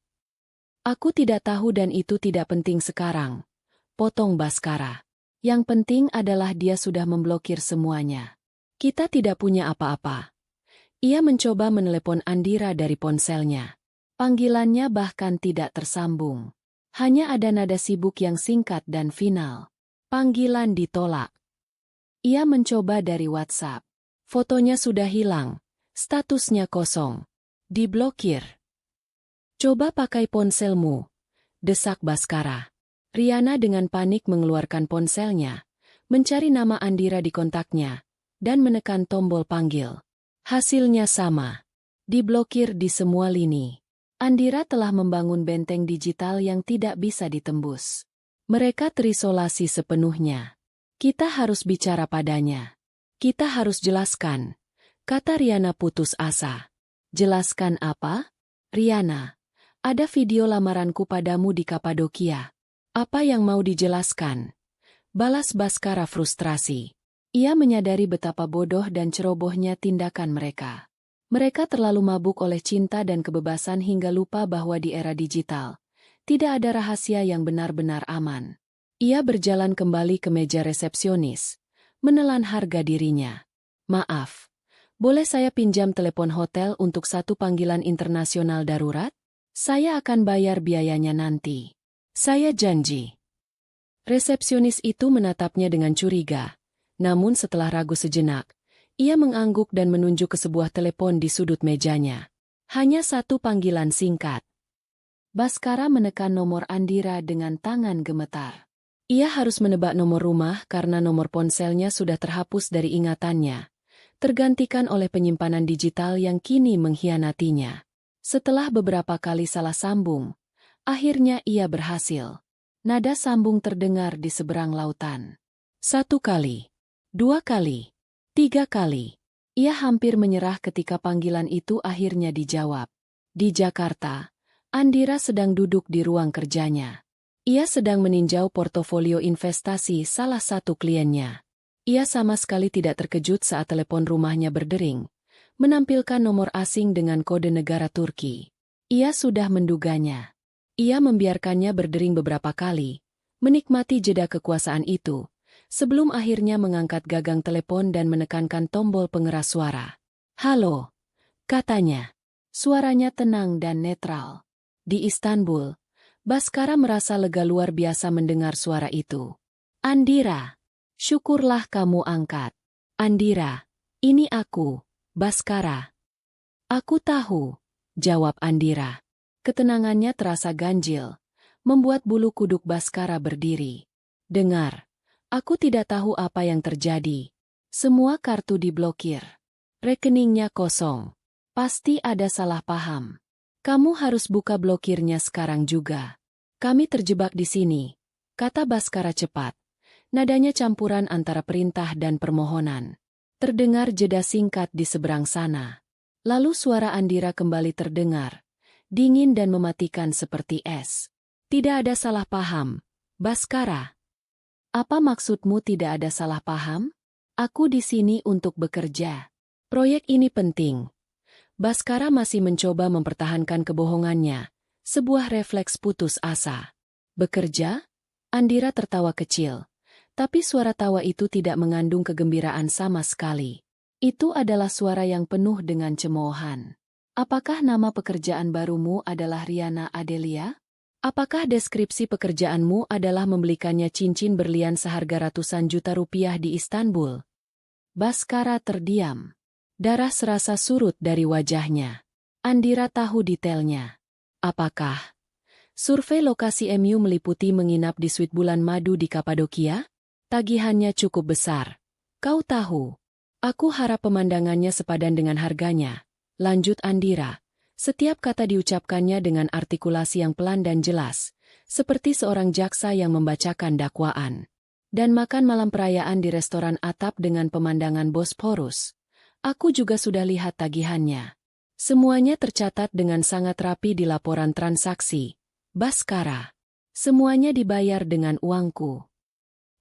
Aku tidak tahu dan itu tidak penting sekarang. Potong Baskara. Yang penting adalah dia sudah memblokir semuanya. Kita tidak punya apa-apa. Ia mencoba menelepon Andira dari ponselnya. Panggilannya bahkan tidak tersambung. Hanya ada nada sibuk yang singkat dan final. Panggilan ditolak. Ia mencoba dari WhatsApp. Fotonya sudah hilang. Statusnya kosong. Diblokir. Coba pakai ponselmu, desak Baskara. Riana dengan panik mengeluarkan ponselnya, mencari nama Andira di kontaknya, dan menekan tombol panggil. Hasilnya sama. Diblokir di semua lini. Andira telah membangun benteng digital yang tidak bisa ditembus. Mereka terisolasi sepenuhnya. Kita harus bicara padanya. Kita harus jelaskan, kata Riana putus asa. Jelaskan apa? Riana, ada video lamaranku padamu di Kapadokia. Apa yang mau dijelaskan? Balas Baskara frustrasi. Ia menyadari betapa bodoh dan cerobohnya tindakan mereka. Mereka terlalu mabuk oleh cinta dan kebebasan hingga lupa bahwa di era digital, tidak ada rahasia yang benar-benar aman. Ia berjalan kembali ke meja resepsionis, menelan harga dirinya. Maaf, boleh saya pinjam telepon hotel untuk satu panggilan internasional darurat? Saya akan bayar biayanya nanti. Saya janji. Resepsionis itu menatapnya dengan curiga, namun setelah ragu sejenak, ia mengangguk dan menunjuk ke sebuah telepon di sudut mejanya. Hanya satu panggilan singkat. Baskara menekan nomor Andira dengan tangan gemetar. Ia harus menebak nomor rumah karena nomor ponselnya sudah terhapus dari ingatannya, tergantikan oleh penyimpanan digital yang kini mengkhianatinya. Setelah beberapa kali salah sambung, akhirnya ia berhasil. Nada sambung terdengar di seberang lautan. 1 kali, 2 kali. 3 kali. Ia hampir menyerah ketika panggilan itu akhirnya dijawab. Di Jakarta, Andira sedang duduk di ruang kerjanya. Ia sedang meninjau portofolio investasi salah satu kliennya. Ia sama sekali tidak terkejut saat telepon rumahnya berdering, menampilkan nomor asing dengan kode negara Turki. Ia sudah menduganya. Ia membiarkannya berdering beberapa kali, menikmati jeda kekuasaan itu, sebelum akhirnya mengangkat gagang telepon dan menekankan tombol pengeras suara. Halo, katanya. Suaranya tenang dan netral. Di Istanbul, Baskara merasa lega luar biasa mendengar suara itu. Andira, syukurlah kamu angkat. Andira, ini aku, Baskara. Aku tahu, jawab Andira. Ketenangannya terasa ganjil, membuat bulu kuduk Baskara berdiri. Dengar. Aku tidak tahu apa yang terjadi. Semua kartu diblokir. Rekeningnya kosong. Pasti ada salah paham. Kamu harus buka blokirnya sekarang juga. Kami terjebak di sini, kata Baskara cepat. Nadanya campuran antara perintah dan permohonan. Terdengar jeda singkat di seberang sana. Lalu suara Andira kembali terdengar, dingin dan mematikan seperti es. Tidak ada salah paham, Baskara. Apa maksudmu tidak ada salah paham? Aku di sini untuk bekerja. Proyek ini penting. Baskara masih mencoba mempertahankan kebohongannya, sebuah refleks putus asa. Bekerja? Andira tertawa kecil, tapi suara tawa itu tidak mengandung kegembiraan sama sekali. Itu adalah suara yang penuh dengan cemoohan. Apakah nama pekerjaan barumu adalah Riana Adelia? Apakah deskripsi pekerjaanmu adalah membelikannya cincin berlian seharga ratusan juta rupiah di Istanbul? Baskara terdiam. Darah serasa surut dari wajahnya. Andira tahu detailnya. Apakah survei lokasi MU meliputi menginap di suite bulan madu di Kapadokia? Tagihannya cukup besar. Kau tahu. Aku harap pemandangannya sepadan dengan harganya, lanjut Andira. Setiap kata diucapkannya dengan artikulasi yang pelan dan jelas, seperti seorang jaksa yang membacakan dakwaan. Dan makan malam perayaan di restoran atap dengan pemandangan Bosporus. Aku juga sudah lihat tagihannya. Semuanya tercatat dengan sangat rapi di laporan transaksi. Baskara. Semuanya dibayar dengan uangku.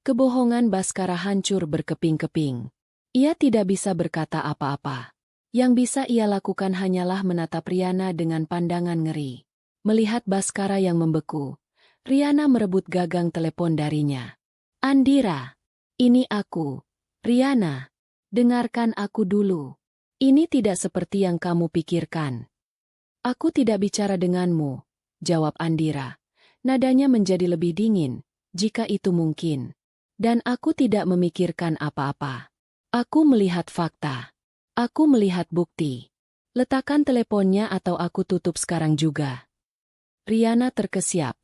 Kebohongan Baskara hancur berkeping-keping. Ia tidak bisa berkata apa-apa. Yang bisa ia lakukan hanyalah menatap Riana dengan pandangan ngeri. Melihat Baskara yang membeku, Riana merebut gagang telepon darinya. Andira, ini aku. Riana, dengarkan aku dulu. Ini tidak seperti yang kamu pikirkan. Aku tidak bicara denganmu, jawab Andira. Nadanya menjadi lebih dingin, jika itu mungkin. Dan aku tidak memikirkan apa-apa. Aku melihat fakta. Aku melihat bukti. Letakkan teleponnya atau aku tutup sekarang juga. Riana terkesiap,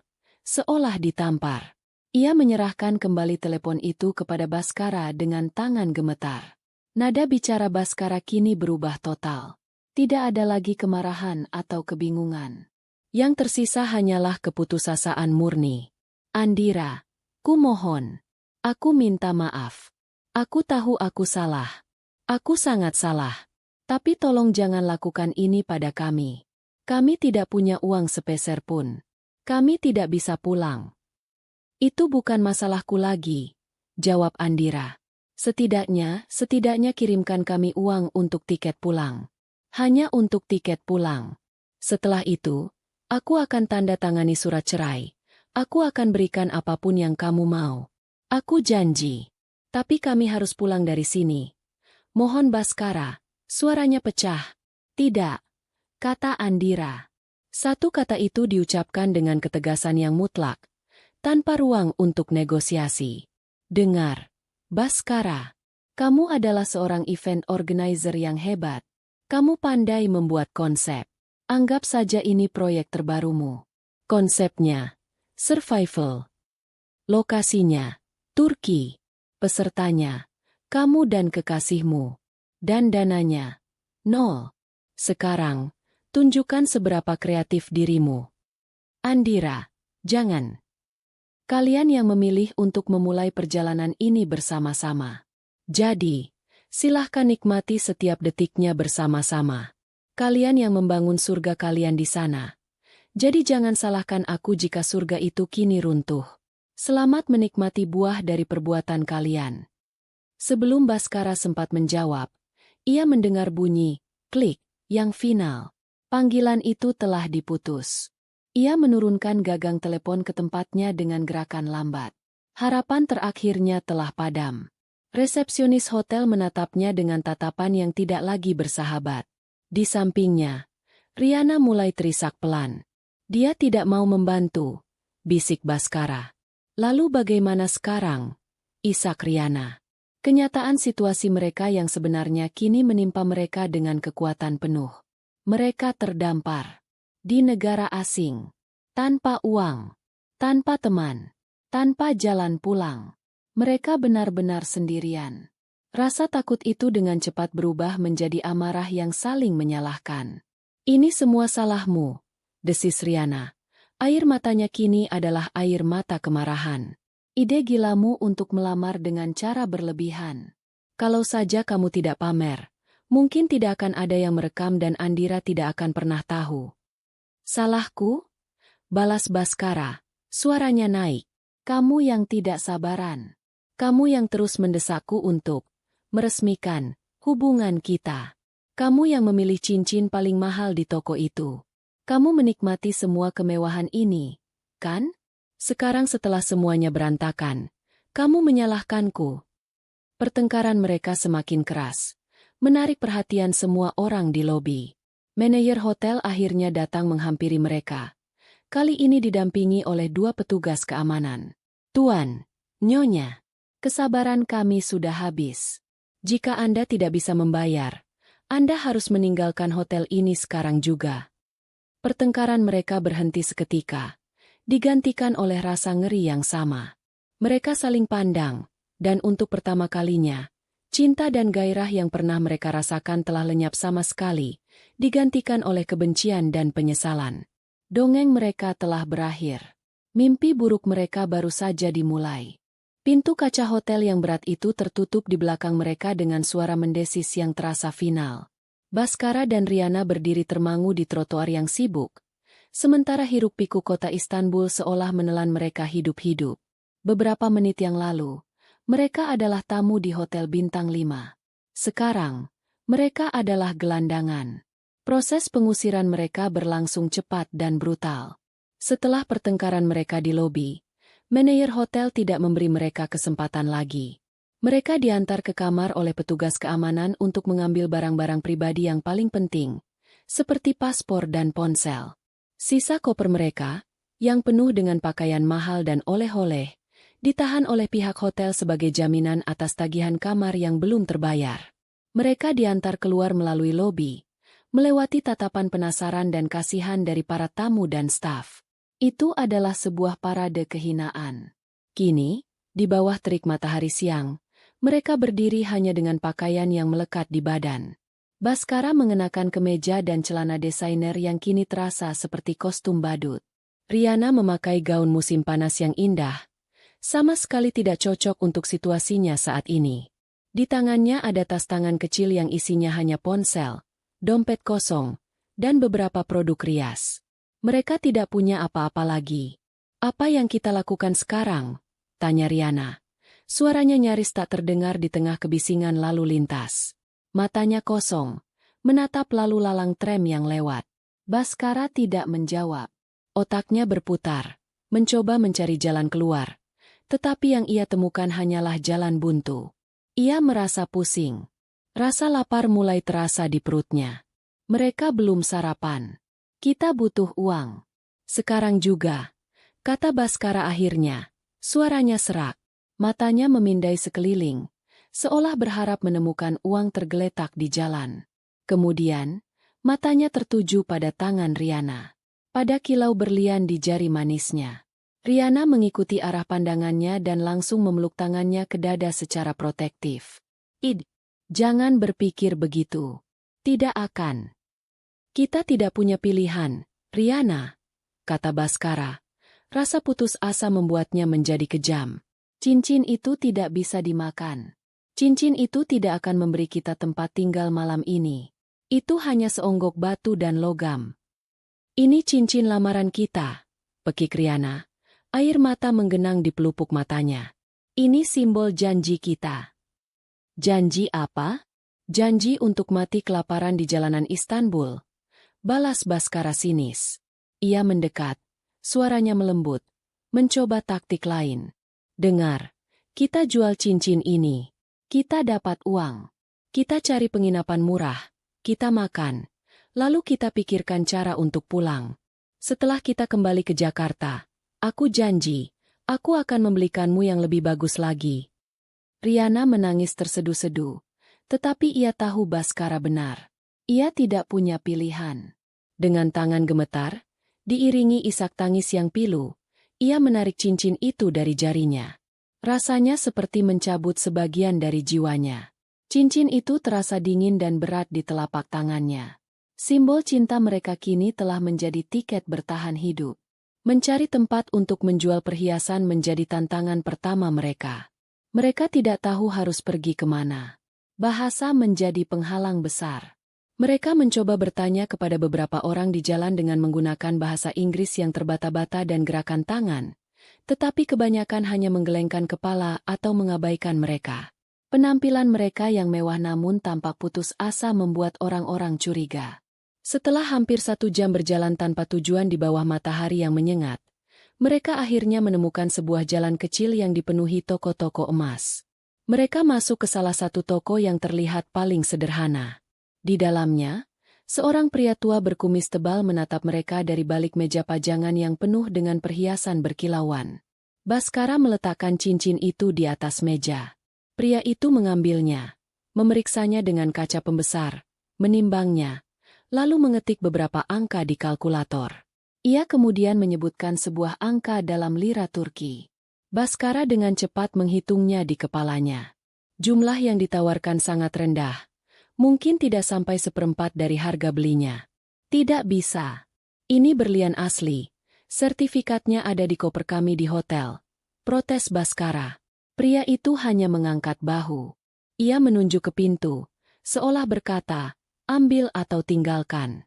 seolah ditampar. Ia menyerahkan kembali telepon itu kepada Baskara dengan tangan gemetar. Nada bicara Baskara kini berubah total. Tidak ada lagi kemarahan atau kebingungan. Yang tersisa hanyalah keputusasaan murni. Andira, kumohon. Aku minta maaf. Aku tahu aku salah. Aku sangat salah. Tapi tolong jangan lakukan ini pada kami. Kami tidak punya uang sepeser pun. Kami tidak bisa pulang. Itu bukan masalahku lagi, jawab Andira. Setidaknya kirimkan kami uang untuk tiket pulang. Hanya untuk tiket pulang. Setelah itu, aku akan tanda tangani surat cerai. Aku akan berikan apapun yang kamu mau. Aku janji. Tapi kami harus pulang dari sini. Mohon Baskara. Suaranya pecah. Tidak, kata Andira. Satu kata itu diucapkan dengan ketegasan yang mutlak, tanpa ruang untuk negosiasi. Dengar, Baskara. Kamu adalah seorang event organizer yang hebat. Kamu pandai membuat konsep. Anggap saja ini proyek terbarumu. Konsepnya, survival. Lokasinya, Turki. Pesertanya, kamu dan kekasihmu. Dan dananya, 0. Sekarang, tunjukkan seberapa kreatif dirimu. Andira, jangan. Kalian yang memilih untuk memulai perjalanan ini bersama-sama. Jadi, silahkan nikmati setiap detiknya bersama-sama. Kalian yang membangun surga kalian di sana. Jadi jangan salahkan aku jika surga itu kini runtuh. Selamat menikmati buah dari perbuatan kalian. Sebelum Baskara sempat menjawab, ia mendengar bunyi, klik, yang final. Panggilan itu telah diputus. Ia menurunkan gagang telepon ke tempatnya dengan gerakan lambat. Harapan terakhirnya telah padam. Resepsionis hotel menatapnya dengan tatapan yang tidak lagi bersahabat. Di sampingnya, Riana mulai terisak pelan. Dia tidak mau membantu, bisik Baskara. Lalu bagaimana sekarang? Isak Riana. Kenyataan situasi mereka yang sebenarnya kini menimpa mereka dengan kekuatan penuh. Mereka terdampar. Di negara asing. Tanpa uang. Tanpa teman. Tanpa jalan pulang. Mereka benar-benar sendirian. Rasa takut itu dengan cepat berubah menjadi amarah yang saling menyalahkan. Ini semua salahmu, desis Riana. Air matanya kini adalah air mata kemarahan. Ide gilamu untuk melamar dengan cara berlebihan. Kalau saja kamu tidak pamer, mungkin tidak akan ada yang merekam dan Andira tidak akan pernah tahu. Salahku? Balas Baskara, suaranya naik. Kamu yang tidak sabaran. Kamu yang terus mendesakku untuk meresmikan hubungan kita. Kamu yang memilih cincin paling mahal di toko itu. Kamu menikmati semua kemewahan ini, kan? Sekarang setelah semuanya berantakan, kamu menyalahkanku. Pertengkaran mereka semakin keras, menarik perhatian semua orang di lobi. Manajer hotel akhirnya datang menghampiri mereka. Kali ini didampingi oleh 2 petugas keamanan. Tuan, Nyonya, kesabaran kami sudah habis. Jika Anda tidak bisa membayar, Anda harus meninggalkan hotel ini sekarang juga. Pertengkaran mereka berhenti seketika, digantikan oleh rasa ngeri yang sama. Mereka saling pandang, dan untuk pertama kalinya, cinta dan gairah yang pernah mereka rasakan telah lenyap sama sekali, digantikan oleh kebencian dan penyesalan. Dongeng mereka telah berakhir. Mimpi buruk mereka baru saja dimulai. Pintu kaca hotel yang berat itu tertutup di belakang mereka dengan suara mendesis yang terasa final. Baskara dan Riana berdiri termangu di trotoar yang sibuk, sementara hiruk-pikuk kota Istanbul seolah menelan mereka hidup-hidup. Beberapa menit yang lalu, mereka adalah tamu di Hotel Bintang 5. Sekarang, mereka adalah gelandangan. Proses pengusiran mereka berlangsung cepat dan brutal. Setelah pertengkaran mereka di lobi, manajer hotel tidak memberi mereka kesempatan lagi. Mereka diantar ke kamar oleh petugas keamanan untuk mengambil barang-barang pribadi yang paling penting, seperti paspor dan ponsel. Sisa koper mereka, yang penuh dengan pakaian mahal dan oleh-oleh, ditahan oleh pihak hotel sebagai jaminan atas tagihan kamar yang belum terbayar. Mereka diantar keluar melalui lobi, melewati tatapan penasaran dan kasihan dari para tamu dan staf. Itu adalah sebuah parade kehinaan. Kini, di bawah terik matahari siang, mereka berdiri hanya dengan pakaian yang melekat di badan. Baskara mengenakan kemeja dan celana desainer yang kini terasa seperti kostum badut. Riana memakai gaun musim panas yang indah, sama sekali tidak cocok untuk situasinya saat ini. Di tangannya ada tas tangan kecil yang isinya hanya ponsel, dompet kosong, dan beberapa produk rias. Mereka tidak punya apa-apa lagi. "Apa yang kita lakukan sekarang?" tanya Riana. Suaranya nyaris tak terdengar di tengah kebisingan lalu lintas. Matanya kosong, menatap lalu lalang tram yang lewat. Baskara tidak menjawab. Otaknya berputar, mencoba mencari jalan keluar. Tetapi yang ia temukan hanyalah jalan buntu. Ia merasa pusing. Rasa lapar mulai terasa di perutnya. Mereka belum sarapan. "Kita butuh uang. Sekarang juga," kata Baskara akhirnya. Suaranya serak. Matanya memindai sekeliling, seolah berharap menemukan uang tergeletak di jalan. Kemudian, matanya tertuju pada tangan Riana. Pada kilau berlian di jari manisnya. Riana mengikuti arah pandangannya dan langsung memeluk tangannya ke dada secara protektif. "Id, jangan berpikir begitu. Tidak akan. Kita tidak punya pilihan, Riana," kata Baskara. Rasa putus asa membuatnya menjadi kejam. "Cincin itu tidak bisa dimakan. Cincin itu tidak akan memberi kita tempat tinggal malam ini. Itu hanya seonggok batu dan logam." "Ini cincin lamaran kita," pekik Riana. Air mata menggenang di pelupuk matanya. "Ini simbol janji kita." "Janji apa?" "Janji untuk mati kelaparan di jalanan Istanbul," balas Baskara sinis. Ia mendekat, suaranya melembut, mencoba taktik lain. "Dengar, kita jual cincin ini. Kita dapat uang. Kita cari penginapan murah. Kita makan. Lalu kita pikirkan cara untuk pulang. Setelah kita kembali ke Jakarta, aku janji, aku akan membelikanmu yang lebih bagus lagi." Riana menangis terseduh-seduh. Tetapi ia tahu Baskara benar. Ia tidak punya pilihan. Dengan tangan gemetar, diiringi isak tangis yang pilu, ia menarik cincin itu dari jarinya. Rasanya seperti mencabut sebagian dari jiwanya. Cincin itu terasa dingin dan berat di telapak tangannya. Simbol cinta mereka kini telah menjadi tiket bertahan hidup. Mencari tempat untuk menjual perhiasan menjadi tantangan pertama mereka. Mereka tidak tahu harus pergi kemana. Bahasa menjadi penghalang besar. Mereka mencoba bertanya kepada beberapa orang di jalan dengan menggunakan bahasa Inggris yang terbata-bata dan gerakan tangan. Tetapi kebanyakan hanya menggelengkan kepala atau mengabaikan mereka. Penampilan mereka yang mewah namun tampak putus asa membuat orang-orang curiga. Setelah hampir 1 jam berjalan tanpa tujuan di bawah matahari yang menyengat, mereka akhirnya menemukan sebuah jalan kecil yang dipenuhi toko-toko emas. Mereka masuk ke salah satu toko yang terlihat paling sederhana. Di dalamnya, seorang pria tua berkumis tebal menatap mereka dari balik meja pajangan yang penuh dengan perhiasan berkilauan. Baskara meletakkan cincin itu di atas meja. Pria itu mengambilnya, memeriksanya dengan kaca pembesar, menimbangnya, lalu mengetik beberapa angka di kalkulator. Ia kemudian menyebutkan sebuah angka dalam lira Turki. Baskara dengan cepat menghitungnya di kepalanya. Jumlah yang ditawarkan sangat rendah. Mungkin tidak sampai 1/4 dari harga belinya. "Tidak bisa. Ini berlian asli. Sertifikatnya ada di koper kami di hotel," protes Baskara. Pria itu hanya mengangkat bahu. Ia menunjuk ke pintu, seolah berkata, "Ambil atau tinggalkan."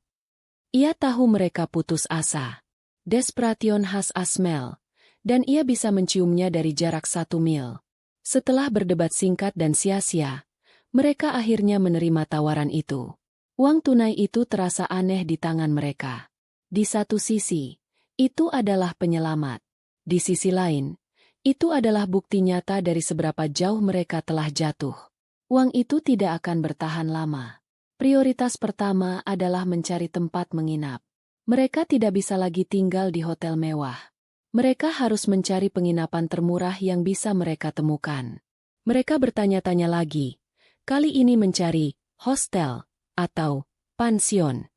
Ia tahu mereka putus asa. Desperation has a smell, dan ia bisa menciumnya dari jarak 1 mil. Setelah berdebat singkat dan sia-sia, mereka akhirnya menerima tawaran itu. Uang tunai itu terasa aneh di tangan mereka. Di satu sisi, itu adalah penyelamat. Di sisi lain, itu adalah bukti nyata dari seberapa jauh mereka telah jatuh. Uang itu tidak akan bertahan lama. Prioritas pertama adalah mencari tempat menginap. Mereka tidak bisa lagi tinggal di hotel mewah. Mereka harus mencari penginapan termurah yang bisa mereka temukan. Mereka bertanya-tanya lagi, kali ini mencari hostel atau pansion.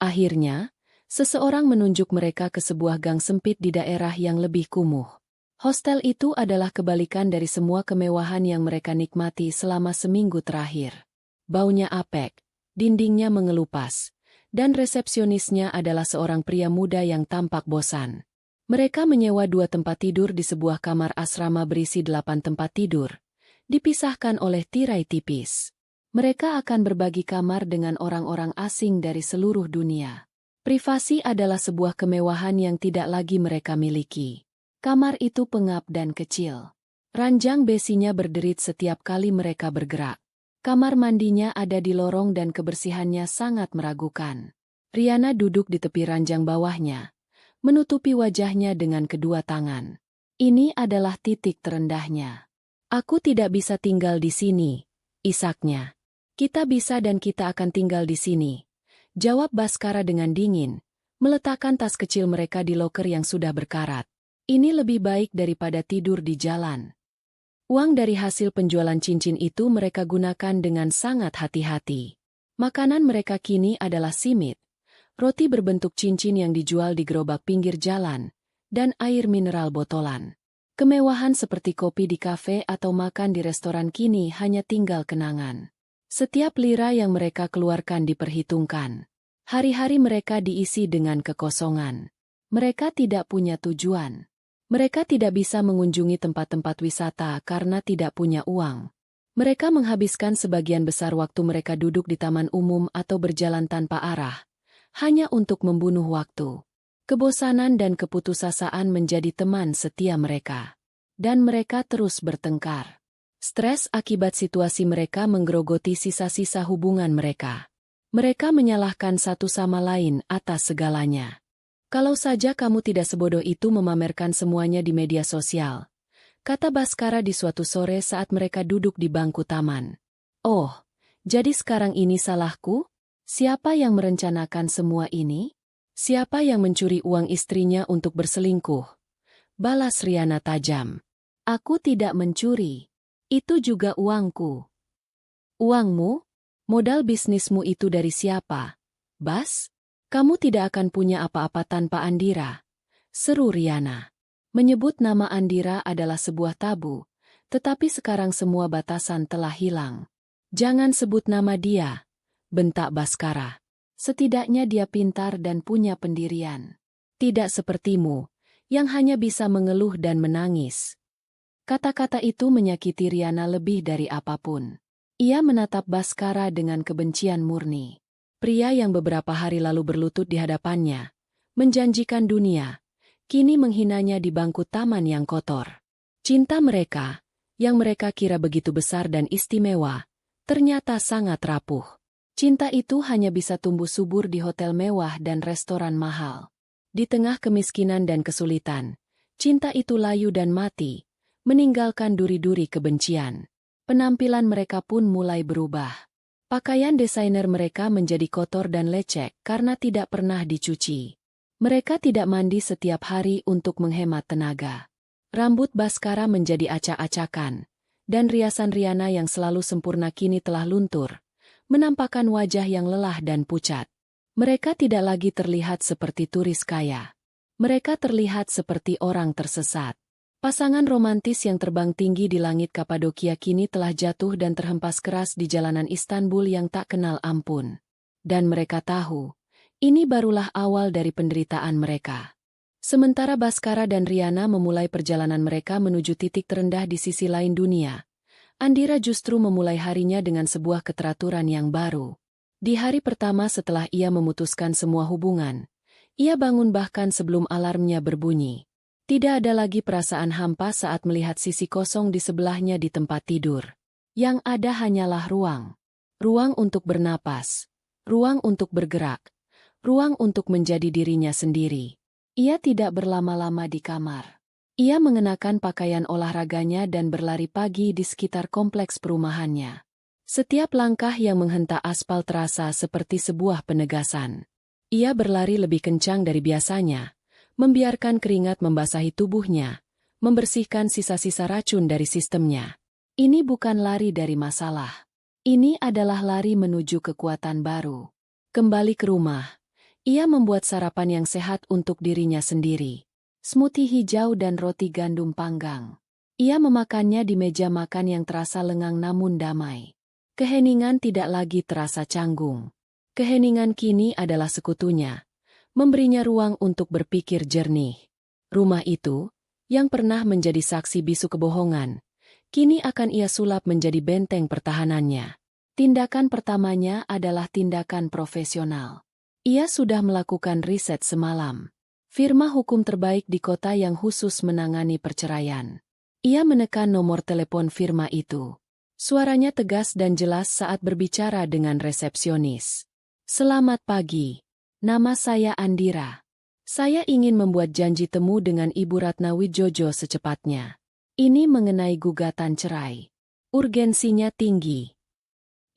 Akhirnya, seseorang menunjuk mereka ke sebuah gang sempit di daerah yang lebih kumuh. Hostel itu adalah kebalikan dari semua kemewahan yang mereka nikmati selama seminggu terakhir. Baunya apek, dindingnya mengelupas, dan resepsionisnya adalah seorang pria muda yang tampak bosan. Mereka menyewa 2 tempat tidur di sebuah kamar asrama berisi 8 tempat tidur, dipisahkan oleh tirai tipis. Mereka akan berbagi kamar dengan orang-orang asing dari seluruh dunia. Privasi adalah sebuah kemewahan yang tidak lagi mereka miliki. Kamar itu pengap dan kecil. Ranjang besinya berderit setiap kali mereka bergerak. Kamar mandinya ada di lorong dan kebersihannya sangat meragukan. Riana duduk di tepi ranjang bawahnya, menutupi wajahnya dengan kedua tangan. Ini adalah titik terendahnya. Aku tidak bisa tinggal di sini, isaknya. Kita bisa dan kita akan tinggal di sini, jawab Baskara dengan dingin, meletakkan tas kecil mereka di loker yang sudah berkarat. Ini lebih baik daripada tidur di jalan. Uang dari hasil penjualan cincin itu mereka gunakan dengan sangat hati-hati. Makanan mereka kini adalah simit, roti berbentuk cincin yang dijual di gerobak pinggir jalan, dan air mineral botolan. Kemewahan seperti kopi di kafe atau makan di restoran kini hanya tinggal kenangan. Setiap lira yang mereka keluarkan diperhitungkan. Hari-hari mereka diisi dengan kekosongan. Mereka tidak punya tujuan. Mereka tidak bisa mengunjungi tempat-tempat wisata karena tidak punya uang. Mereka menghabiskan sebagian besar waktu mereka duduk di taman umum atau berjalan tanpa arah, hanya untuk membunuh waktu. Kebosanan dan keputusasaan menjadi teman setia mereka. Dan mereka terus bertengkar. Stres akibat situasi mereka menggerogoti sisa-sisa hubungan mereka. Mereka menyalahkan satu sama lain atas segalanya. Kalau saja kamu tidak sebodoh itu memamerkan semuanya di media sosial, kata Baskara di suatu sore saat mereka duduk di bangku taman. Oh, jadi sekarang ini salahku? Siapa yang merencanakan semua ini? Siapa yang mencuri uang istrinya untuk berselingkuh? Balas Riana tajam. Aku tidak mencuri. Itu juga uangku. Uangmu? Modal bisnismu itu dari siapa? Bas? Kamu tidak akan punya apa-apa tanpa Andira. Seru Riana. Menyebut nama Andira adalah sebuah tabu, tetapi sekarang semua batasan telah hilang. Jangan sebut nama dia, bentak Baskara. Setidaknya dia pintar dan punya pendirian. Tidak sepertimu, yang hanya bisa mengeluh dan menangis. Kata-kata itu menyakiti Riana lebih dari apapun. Ia menatap Baskara dengan kebencian murni. Pria yang beberapa hari lalu berlutut di hadapannya, menjanjikan dunia, kini menghinanya di bangku taman yang kotor. Cinta mereka, yang mereka kira begitu besar dan istimewa, ternyata sangat rapuh. Cinta itu hanya bisa tumbuh subur di hotel mewah dan restoran mahal. Di tengah kemiskinan dan kesulitan, cinta itu layu dan mati, meninggalkan duri-duri kebencian. Penampilan mereka pun mulai berubah. Pakaian desainer mereka menjadi kotor dan lecek karena tidak pernah dicuci. Mereka tidak mandi setiap hari untuk menghemat tenaga. Rambut Baskara menjadi acak-acakan, dan riasan Riana yang selalu sempurna kini telah luntur, menampakkan wajah yang lelah dan pucat. Mereka tidak lagi terlihat seperti turis kaya. Mereka terlihat seperti orang tersesat. Pasangan romantis yang terbang tinggi di langit Kapadokia kini telah jatuh dan terhempas keras di jalanan Istanbul yang tak kenal ampun. Dan mereka tahu, ini barulah awal dari penderitaan mereka. Sementara Baskara dan Riana memulai perjalanan mereka menuju titik terendah di sisi lain dunia, Andira justru memulai harinya dengan sebuah keteraturan yang baru. Di hari pertama setelah ia memutuskan semua hubungan, ia bangun bahkan sebelum alarmnya berbunyi. Tidak ada lagi perasaan hampa saat melihat sisi kosong di sebelahnya di tempat tidur. Yang ada hanyalah ruang. Ruang untuk bernapas. Ruang untuk bergerak. Ruang untuk menjadi dirinya sendiri. Ia tidak berlama-lama di kamar. Ia mengenakan pakaian olahraganya dan berlari pagi di sekitar kompleks perumahannya. Setiap langkah yang menghentak aspal terasa seperti sebuah penegasan. Ia berlari lebih kencang dari biasanya, membiarkan keringat membasahi tubuhnya, membersihkan sisa-sisa racun dari sistemnya. Ini bukan lari dari masalah. Ini adalah lari menuju kekuatan baru. Kembali ke rumah, ia membuat sarapan yang sehat untuk dirinya sendiri. Smoothie hijau dan roti gandum panggang. Ia memakannya di meja makan yang terasa lengang namun damai. Keheningan tidak lagi terasa canggung. Keheningan kini adalah sekutunya, memberinya ruang untuk berpikir jernih. Rumah itu, yang pernah menjadi saksi bisu kebohongan, kini akan ia sulap menjadi benteng pertahanannya. Tindakan pertamanya adalah tindakan profesional. Ia sudah melakukan riset semalam. Firma hukum terbaik di kota yang khusus menangani perceraian. Ia menekan nomor telepon firma itu. Suaranya tegas dan jelas saat berbicara dengan resepsionis. Selamat pagi. Nama saya Andira. Saya ingin membuat janji temu dengan Ibu Ratna Wijojo secepatnya. Ini mengenai gugatan cerai. Urgensinya tinggi.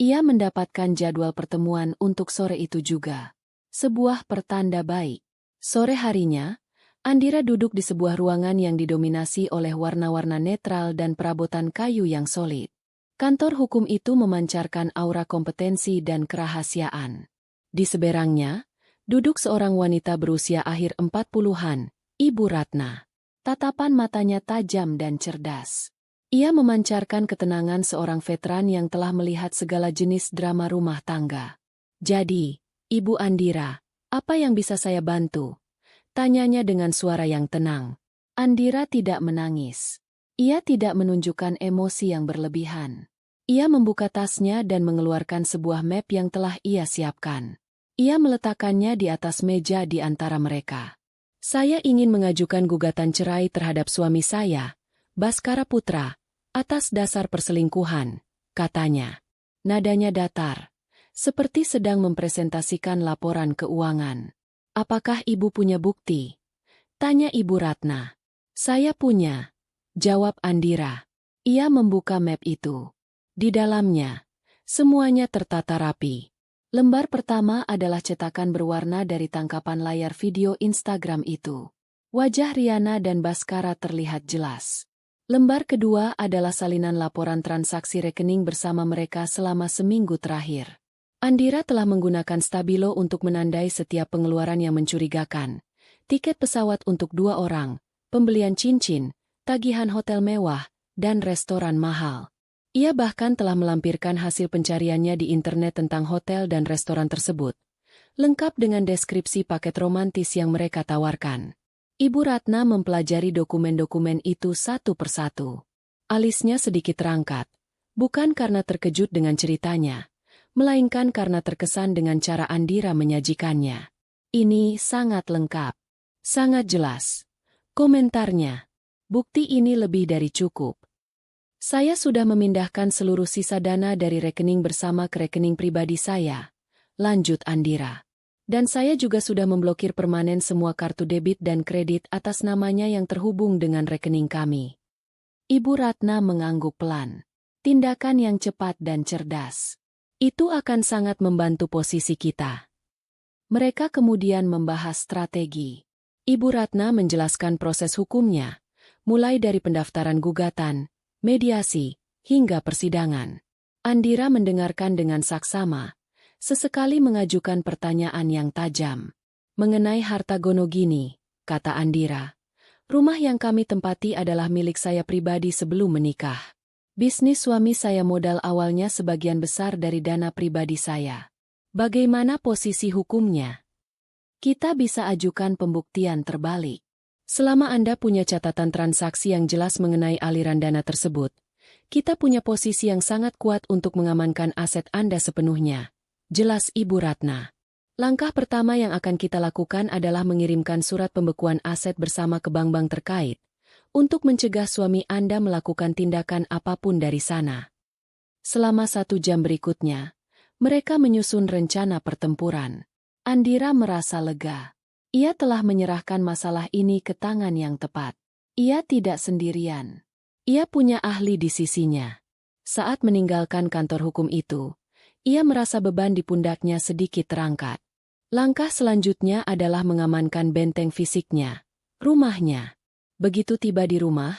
Ia mendapatkan jadwal pertemuan untuk sore itu juga. Sebuah pertanda baik. Sore harinya, Andira duduk di sebuah ruangan yang didominasi oleh warna-warna netral dan perabotan kayu yang solid. Kantor hukum itu memancarkan aura kompetensi dan kerahasiaan. Di seberangnya, duduk seorang wanita berusia akhir 40-an, Ibu Ratna. Tatapan matanya tajam dan cerdas. Ia memancarkan ketenangan seorang veteran yang telah melihat segala jenis drama rumah tangga. Jadi, Ibu Andira, apa yang bisa saya bantu? Tanyanya dengan suara yang tenang. Andira tidak menangis. Ia tidak menunjukkan emosi yang berlebihan. Ia membuka tasnya dan mengeluarkan sebuah map yang telah ia siapkan. Ia meletakkannya di atas meja di antara mereka. Saya ingin mengajukan gugatan cerai terhadap suami saya, Baskara Putra, atas dasar perselingkuhan, katanya. Nadanya datar, seperti sedang mempresentasikan laporan keuangan. Apakah ibu punya bukti? Tanya Ibu Ratna. Saya punya, jawab Andira. Ia membuka map itu. Di dalamnya, semuanya tertata rapi. Lembar pertama adalah cetakan berwarna dari tangkapan layar video Instagram itu. Wajah Riana dan Baskara terlihat jelas. Lembar kedua adalah salinan laporan transaksi rekening bersama mereka selama seminggu terakhir. Andira telah menggunakan stabilo untuk menandai setiap pengeluaran yang mencurigakan. Tiket pesawat untuk 2 orang, pembelian cincin, tagihan hotel mewah, dan restoran mahal. Ia bahkan telah melampirkan hasil pencariannya di internet tentang hotel dan restoran tersebut, lengkap dengan deskripsi paket romantis yang mereka tawarkan. Ibu Ratna mempelajari dokumen-dokumen itu satu persatu. Alisnya sedikit terangkat, bukan karena terkejut dengan ceritanya, melainkan karena terkesan dengan cara Andira menyajikannya. Ini sangat lengkap, sangat jelas. Komentarnya, bukti ini lebih dari cukup. Saya sudah memindahkan seluruh sisa dana dari rekening bersama ke rekening pribadi saya, lanjut Andira. Dan saya juga sudah memblokir permanen semua kartu debit dan kredit atas namanya yang terhubung dengan rekening kami. Ibu Ratna mengangguk pelan. Tindakan yang cepat dan cerdas. Itu akan sangat membantu posisi kita. Mereka kemudian membahas strategi. Ibu Ratna menjelaskan proses hukumnya, mulai dari pendaftaran gugatan, mediasi, hingga persidangan. Andira mendengarkan dengan saksama, sesekali mengajukan pertanyaan yang tajam. Mengenai harta Gonogini, kata Andira, rumah yang kami tempati adalah milik saya pribadi sebelum menikah. Bisnis suami saya modal awalnya sebagian besar dari dana pribadi saya. Bagaimana posisi hukumnya? Kita bisa ajukan pembuktian terbalik. Selama Anda punya catatan transaksi yang jelas mengenai aliran dana tersebut, kita punya posisi yang sangat kuat untuk mengamankan aset Anda sepenuhnya. Jelas Ibu Ratna. Langkah pertama yang akan kita lakukan adalah mengirimkan surat pembekuan aset bersama ke bank-bank terkait, untuk mencegah suami Anda melakukan tindakan apapun dari sana. Selama 1 jam berikutnya, mereka menyusun rencana pertempuran. Andira merasa lega. Ia telah menyerahkan masalah ini ke tangan yang tepat. Ia tidak sendirian. Ia punya ahli di sisinya. Saat meninggalkan kantor hukum itu, ia merasa beban di pundaknya sedikit terangkat. Langkah selanjutnya adalah mengamankan benteng fisiknya, rumahnya. Begitu tiba di rumah,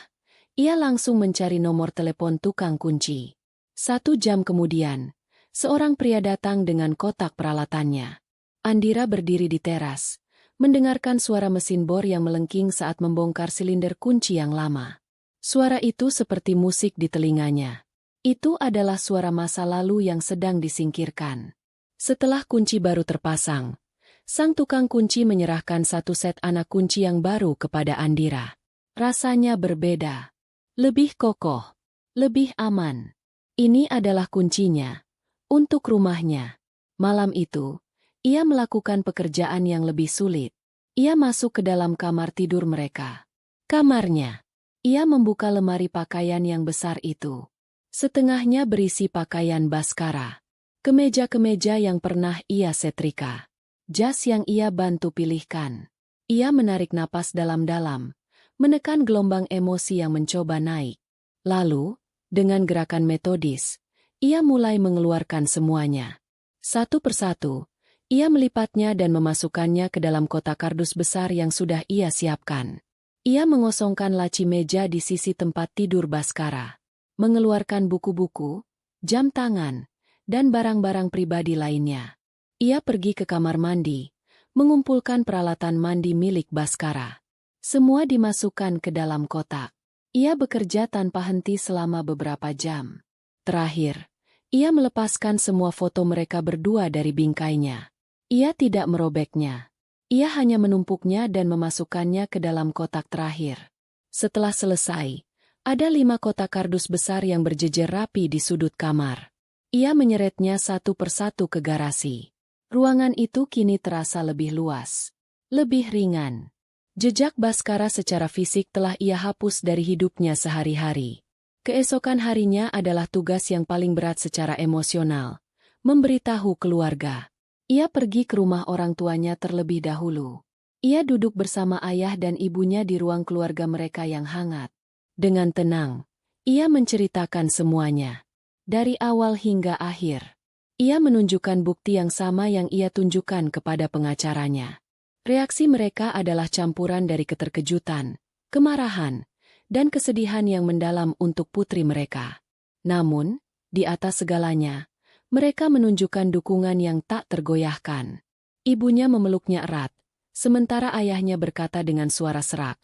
ia langsung mencari nomor telepon tukang kunci. 1 jam kemudian, seorang pria datang dengan kotak peralatannya. Andira berdiri di teras, mendengarkan suara mesin bor yang melengking saat membongkar silinder kunci yang lama. Suara itu seperti musik di telinganya. Itu adalah suara masa lalu yang sedang disingkirkan. Setelah kunci baru terpasang, sang tukang kunci menyerahkan 1 set anak kunci yang baru kepada Andira. Rasanya berbeda. Lebih kokoh. Lebih aman. Ini adalah kuncinya. Untuk rumahnya. Malam itu, ia melakukan pekerjaan yang lebih sulit. Ia masuk ke dalam kamar tidur mereka. Kamarnya. Ia membuka lemari pakaian yang besar itu. Setengahnya berisi pakaian Baskara. Kemeja-kemeja yang pernah ia setrika. Jas yang ia bantu pilihkan. Ia menarik napas dalam-dalam, menekan gelombang emosi yang mencoba naik. Lalu, dengan gerakan metodis, ia mulai mengeluarkan semuanya. Satu persatu, ia melipatnya dan memasukkannya ke dalam kotak kardus besar yang sudah ia siapkan. Ia mengosongkan laci meja di sisi tempat tidur Baskara. Mengeluarkan buku-buku, jam tangan, dan barang-barang pribadi lainnya. Ia pergi ke kamar mandi, mengumpulkan peralatan mandi milik Baskara. Semua dimasukkan ke dalam kotak. Ia bekerja tanpa henti selama beberapa jam. Terakhir, ia melepaskan semua foto mereka berdua dari bingkainya. Ia tidak merobeknya. Ia hanya menumpuknya dan memasukkannya ke dalam kotak terakhir. Setelah selesai, ada 5 kotak kardus besar yang berjejer rapi di sudut kamar. Ia menyeretnya satu persatu ke garasi. Ruangan itu kini terasa lebih luas. Lebih ringan. Jejak Baskara secara fisik telah ia hapus dari hidupnya sehari-hari. Keesokan harinya adalah tugas yang paling berat secara emosional. Memberitahu keluarga. Ia pergi ke rumah orang tuanya terlebih dahulu. Ia duduk bersama ayah dan ibunya di ruang keluarga mereka yang hangat. Dengan tenang, ia menceritakan semuanya. Dari awal hingga akhir. Ia menunjukkan bukti yang sama yang ia tunjukkan kepada pengacaranya. Reaksi mereka adalah campuran dari keterkejutan, kemarahan, dan kesedihan yang mendalam untuk putri mereka. Namun, di atas segalanya, mereka menunjukkan dukungan yang tak tergoyahkan. Ibunya memeluknya erat, sementara ayahnya berkata dengan suara serak,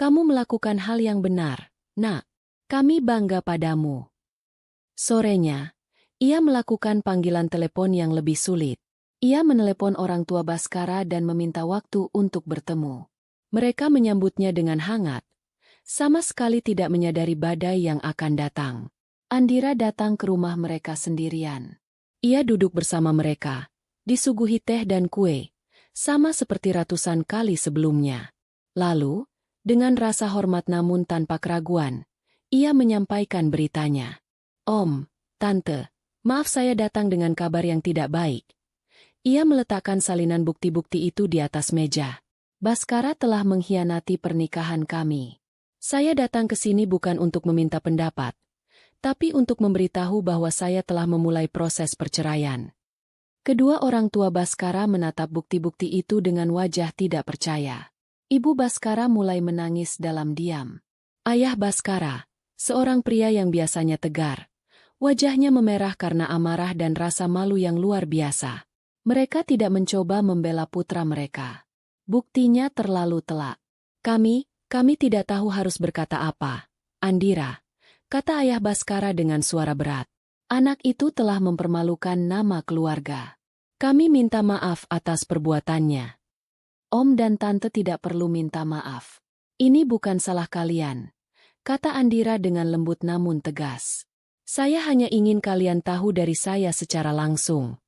"Kamu melakukan hal yang benar, Nak. Kami bangga padamu." Sorenya, ia melakukan panggilan telepon yang lebih sulit. Ia menelepon orang tua Baskara dan meminta waktu untuk bertemu. Mereka menyambutnya dengan hangat, sama sekali tidak menyadari badai yang akan datang. Andira datang ke rumah mereka sendirian. Ia duduk bersama mereka, disuguhi teh dan kue, sama seperti ratusan kali sebelumnya. Lalu, dengan rasa hormat namun tanpa keraguan, ia menyampaikan beritanya. "Om, Tante, maaf saya datang dengan kabar yang tidak baik." Ia meletakkan salinan bukti-bukti itu di atas meja. "Baskara telah mengkhianati pernikahan kami. Saya datang ke sini bukan untuk meminta pendapat, tapi untuk memberitahu bahwa saya telah memulai proses perceraian." Kedua orang tua Baskara menatap bukti-bukti itu dengan wajah tidak percaya. Ibu Baskara mulai menangis dalam diam. Ayah Baskara, seorang pria yang biasanya tegar, wajahnya memerah karena amarah dan rasa malu yang luar biasa. Mereka tidak mencoba membela putra mereka. Buktinya terlalu telak. Kami tidak tahu harus berkata apa. Andira, kata ayah Baskara dengan suara berat. Anak itu telah mempermalukan nama keluarga. Kami minta maaf atas perbuatannya. Om dan Tante tidak perlu minta maaf. Ini bukan salah kalian, kata Andira dengan lembut namun tegas. Saya hanya ingin kalian tahu dari saya secara langsung.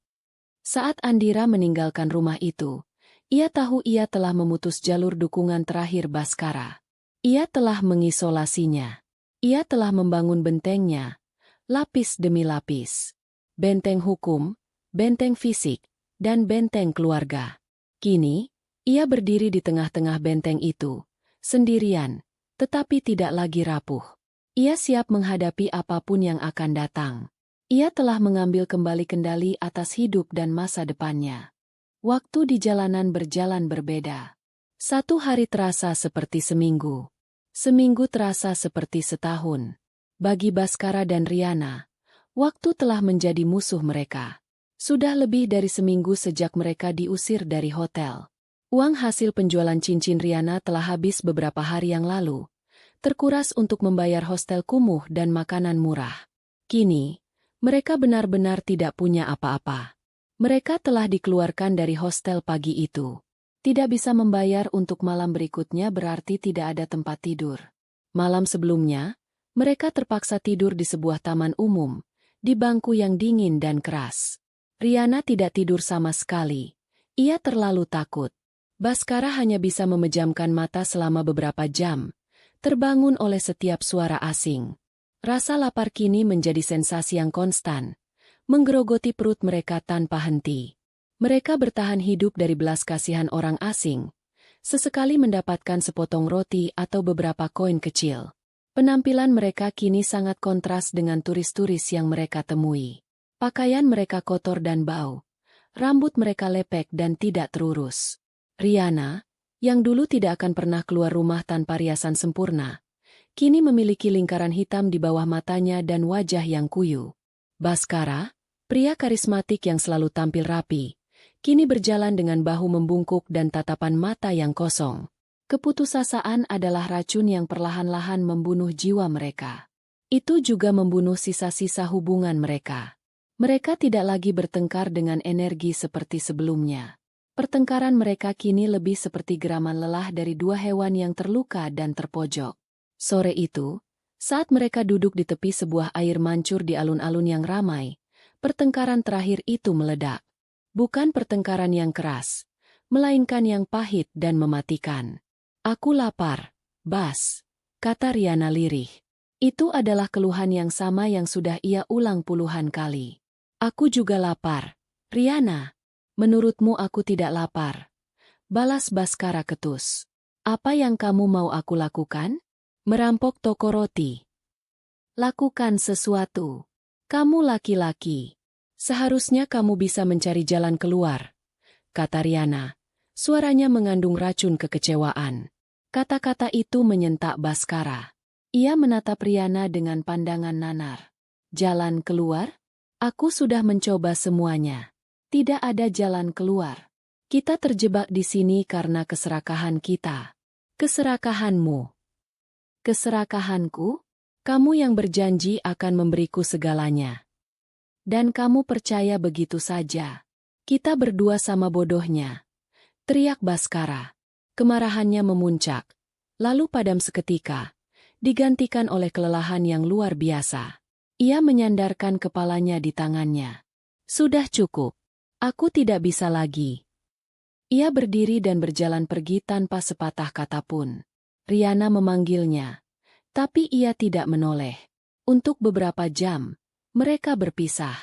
Saat Andira meninggalkan rumah itu, ia tahu ia telah memutus jalur dukungan terakhir Baskara. Ia telah mengisolasinya. Ia telah membangun bentengnya, lapis demi lapis. Benteng hukum, benteng fisik, dan benteng keluarga. Kini, ia berdiri di tengah-tengah benteng itu, sendirian, tetapi tidak lagi rapuh. Ia siap menghadapi apapun yang akan datang. Ia telah mengambil kembali kendali atas hidup dan masa depannya. Waktu di jalanan berjalan berbeda. Satu hari terasa seperti seminggu. Seminggu terasa seperti setahun. Bagi Baskara dan Riana, waktu telah menjadi musuh mereka. Sudah lebih dari seminggu sejak mereka diusir dari hotel. Uang hasil penjualan cincin Riana telah habis beberapa hari yang lalu, terkuras untuk membayar hostel kumuh dan makanan murah. Kini, mereka benar-benar tidak punya apa-apa. Mereka telah dikeluarkan dari hostel pagi itu. Tidak bisa membayar untuk malam berikutnya berarti tidak ada tempat tidur. Malam sebelumnya, mereka terpaksa tidur di sebuah taman umum, di bangku yang dingin dan keras. Riana tidak tidur sama sekali. Ia terlalu takut. Baskara hanya bisa memejamkan mata selama beberapa jam, terbangun oleh setiap suara asing. Rasa lapar kini menjadi sensasi yang konstan, menggerogoti perut mereka tanpa henti. Mereka bertahan hidup dari belas kasihan orang asing, sesekali mendapatkan sepotong roti atau beberapa koin kecil. Penampilan mereka kini sangat kontras dengan turis-turis yang mereka temui. Pakaian mereka kotor dan bau, rambut mereka lepek dan tidak terurus. Riana, yang dulu tidak akan pernah keluar rumah tanpa riasan sempurna, kini memiliki lingkaran hitam di bawah matanya dan wajah yang kuyu. Baskara, pria karismatik yang selalu tampil rapi, kini berjalan dengan bahu membungkuk dan tatapan mata yang kosong. Keputusasaan adalah racun yang perlahan-lahan membunuh jiwa mereka. Itu juga membunuh sisa-sisa hubungan mereka. Mereka tidak lagi bertengkar dengan energi seperti sebelumnya. Pertengkaran mereka kini lebih seperti geraman lelah dari dua hewan yang terluka dan terpojok. Sore itu, saat mereka duduk di tepi sebuah air mancur di alun-alun yang ramai, pertengkaran terakhir itu meledak. Bukan pertengkaran yang keras, melainkan yang pahit dan mematikan. "Aku lapar, Bas," kata Riana lirih. Itu adalah keluhan yang sama yang sudah ia ulang puluhan kali. "Aku juga lapar, Riana." "Menurutmu aku tidak lapar?" balas Baskara ketus. "Apa yang kamu mau aku lakukan?" "Merampok toko roti." "Lakukan sesuatu. Kamu laki-laki. Seharusnya kamu bisa mencari jalan keluar," kata Riana. Suaranya mengandung racun kekecewaan. Kata-kata itu menyentak Baskara. Ia menatap Riana dengan pandangan nanar. "Jalan keluar? Aku sudah mencoba semuanya. Tidak ada jalan keluar. Kita terjebak di sini karena keserakahan kita." "Keserakahanmu?" "Keserakahanku? Kamu yang berjanji akan memberiku segalanya. Dan kamu percaya begitu saja. Kita berdua sama bodohnya," teriak Baskara. Kemarahannya memuncak, lalu padam seketika, digantikan oleh kelelahan yang luar biasa. Ia menyandarkan kepalanya di tangannya. "Sudah cukup. Aku tidak bisa lagi." Ia berdiri dan berjalan pergi tanpa sepatah kata pun. Riana memanggilnya, tapi ia tidak menoleh. Untuk beberapa jam, mereka berpisah.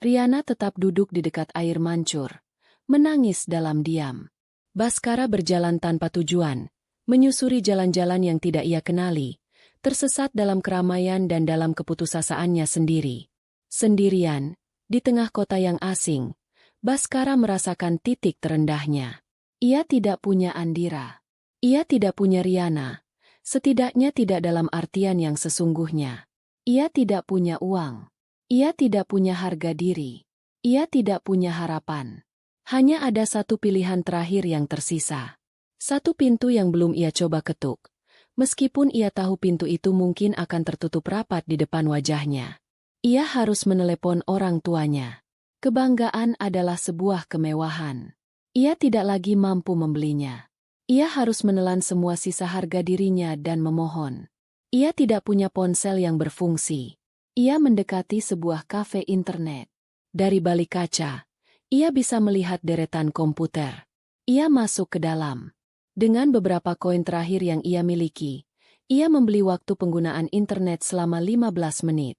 Riana tetap duduk di dekat air mancur, menangis dalam diam. Baskara berjalan tanpa tujuan, menyusuri jalan-jalan yang tidak ia kenali, tersesat dalam keramaian dan dalam keputusasaannya sendiri. Sendirian, di tengah kota yang asing, Baskara merasakan titik terendahnya. Ia tidak punya Andira. Ia tidak punya Riana, setidaknya tidak dalam artian yang sesungguhnya. Ia tidak punya uang. Ia tidak punya harga diri. Ia tidak punya harapan. Hanya ada satu pilihan terakhir yang tersisa. Satu pintu yang belum ia coba ketuk. Meskipun ia tahu pintu itu mungkin akan tertutup rapat di depan wajahnya. Ia harus menelepon orang tuanya. Kebanggaan adalah sebuah kemewahan. Ia tidak lagi mampu membelinya. Ia harus menelan semua sisa harga dirinya dan memohon. Ia tidak punya ponsel yang berfungsi. Ia mendekati sebuah kafe internet. Dari balik kaca, ia bisa melihat deretan komputer. Ia masuk ke dalam. Dengan beberapa koin terakhir yang ia miliki, ia membeli waktu penggunaan internet selama 15 menit.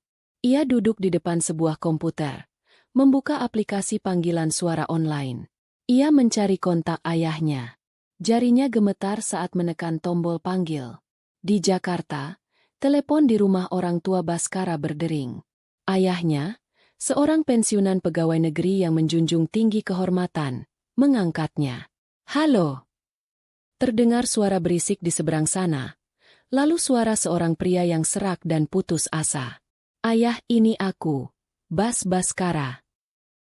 Ia duduk di depan sebuah komputer, membuka aplikasi panggilan suara online. Ia mencari kontak ayahnya. Jarinya gemetar saat menekan tombol panggil. Di Jakarta, Telepon di rumah orang tua Baskara berdering. Ayahnya, seorang pensiunan pegawai negeri yang menjunjung tinggi kehormatan, mengangkatnya. Halo. Terdengar suara berisik di seberang sana. Lalu suara seorang pria yang serak dan putus asa. Ayah, ini aku, Baskara.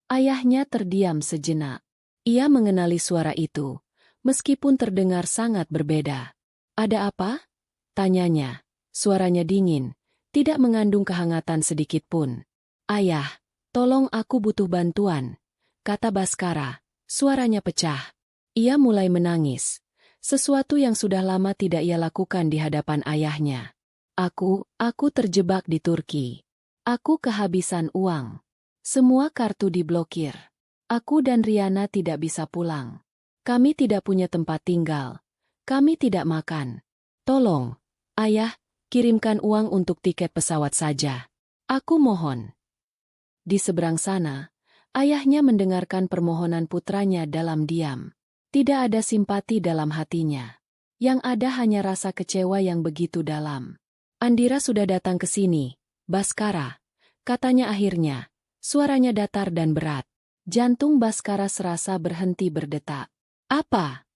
Ayahnya terdiam sejenak. Ia mengenali suara itu, meskipun terdengar sangat berbeda. Ada apa? Tanyanya. Suaranya dingin, tidak mengandung kehangatan sedikit pun. Ayah, tolong, aku butuh bantuan, kata Baskara. Suaranya pecah. Ia mulai menangis. Sesuatu yang sudah lama tidak ia lakukan di hadapan ayahnya. Aku terjebak di Turki. Aku kehabisan uang. Semua kartu diblokir. Aku dan Riana tidak bisa pulang. Kami tidak punya tempat tinggal. Kami tidak makan. Tolong, ayah, kirimkan uang untuk tiket pesawat saja. Aku mohon. Di seberang sana, ayahnya mendengarkan permohonan putranya dalam diam. Tidak ada simpati dalam hatinya. Yang ada hanya rasa kecewa yang begitu dalam. Andira sudah datang ke sini, Baskara, katanya akhirnya. Suaranya datar dan berat. Jantung Baskara serasa berhenti berdetak. Apa?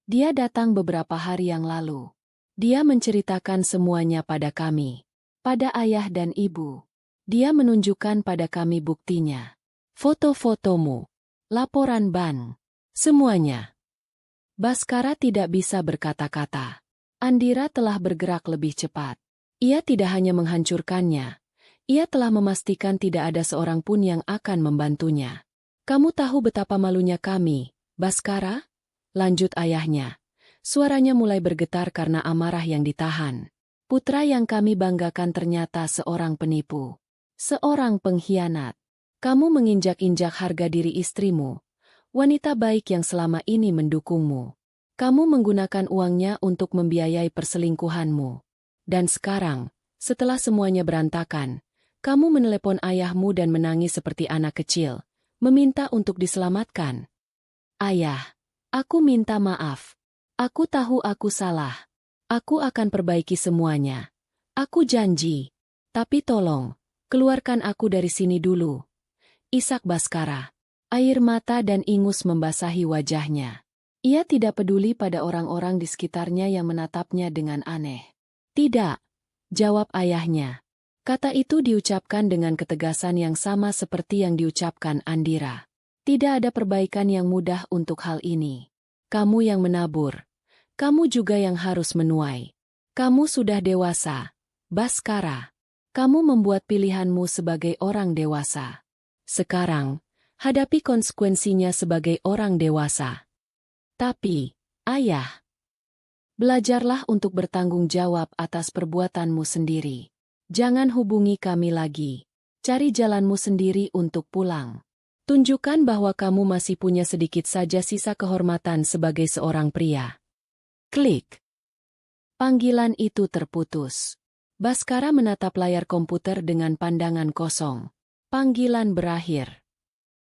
Dia datang beberapa hari yang lalu. Dia menceritakan semuanya pada kami. Pada ayah dan ibu. Dia menunjukkan pada kami buktinya. Foto-fotomu. Laporan bank. Semuanya. Baskara tidak bisa berkata-kata. Andira telah bergerak lebih cepat. Ia tidak hanya menghancurkannya. Ia telah memastikan tidak ada seorang pun yang akan membantunya. Kamu tahu betapa malunya kami, Baskara? Lanjut ayahnya. Suaranya mulai bergetar karena amarah yang ditahan. Putra yang kami banggakan ternyata seorang penipu. Seorang pengkhianat. Kamu menginjak-injak harga diri istrimu. Wanita baik yang selama ini mendukungmu. Kamu menggunakan uangnya untuk membiayai perselingkuhanmu. Dan sekarang, setelah semuanya berantakan, kamu menelepon ayahmu dan menangis seperti anak kecil, meminta untuk diselamatkan. Ayah, aku minta maaf. Aku tahu aku salah. Aku akan perbaiki semuanya. Aku janji. Tapi tolong, keluarkan aku dari sini dulu. Isak Baskara. Air mata dan ingus membasahi wajahnya. Ia tidak peduli pada orang-orang di sekitarnya yang menatapnya dengan aneh. Tidak, jawab ayahnya. Kata itu diucapkan dengan ketegasan yang sama seperti yang diucapkan Andira. Tidak ada perbaikan yang mudah untuk hal ini. Kamu yang menabur. Kamu juga yang harus menuai. Kamu sudah dewasa, Baskara. Kamu membuat pilihanmu sebagai orang dewasa. Sekarang, hadapi konsekuensinya sebagai orang dewasa. Tapi, ayah, belajarlah untuk bertanggung jawab atas perbuatanmu sendiri. Jangan hubungi kami lagi. Cari jalanmu sendiri untuk pulang. Tunjukkan bahwa kamu masih punya sedikit saja sisa kehormatan sebagai seorang pria. Klik. Panggilan itu terputus. Baskara menatap layar komputer dengan pandangan kosong. Panggilan berakhir.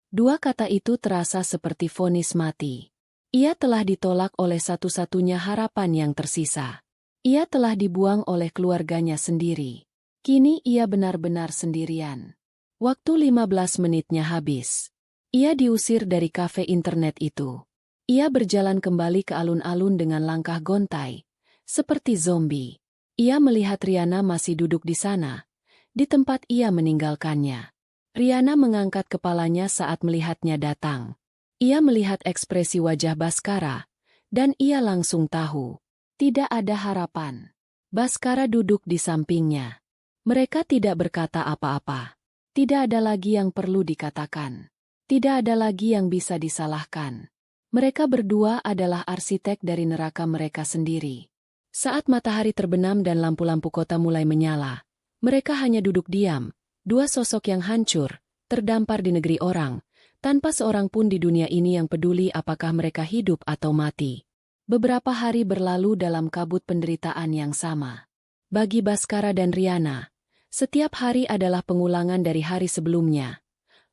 Dua kata itu terasa seperti vonis mati. Ia telah ditolak oleh satu-satunya harapan yang tersisa. Ia telah dibuang oleh keluarganya sendiri. Kini ia benar-benar sendirian. Waktu 15 menitnya habis. Ia diusir dari kafe internet itu. Ia berjalan kembali ke alun-alun dengan langkah gontai, seperti zombie. Ia melihat Riana masih duduk di sana, di tempat ia meninggalkannya. Riana mengangkat kepalanya saat melihatnya datang. Ia melihat ekspresi wajah Baskara, dan ia langsung tahu. Tidak ada harapan. Baskara duduk di sampingnya. Mereka tidak berkata apa-apa. Tidak ada lagi yang perlu dikatakan. Tidak ada lagi yang bisa disalahkan. Mereka berdua adalah arsitek dari neraka mereka sendiri. Saat matahari terbenam dan lampu-lampu kota mulai menyala, mereka hanya duduk diam, dua sosok yang hancur, terdampar di negeri orang, tanpa seorang pun di dunia ini yang peduli apakah mereka hidup atau mati. Beberapa hari berlalu dalam kabut penderitaan yang sama. Bagi Baskara dan Riana, setiap hari adalah pengulangan dari hari sebelumnya.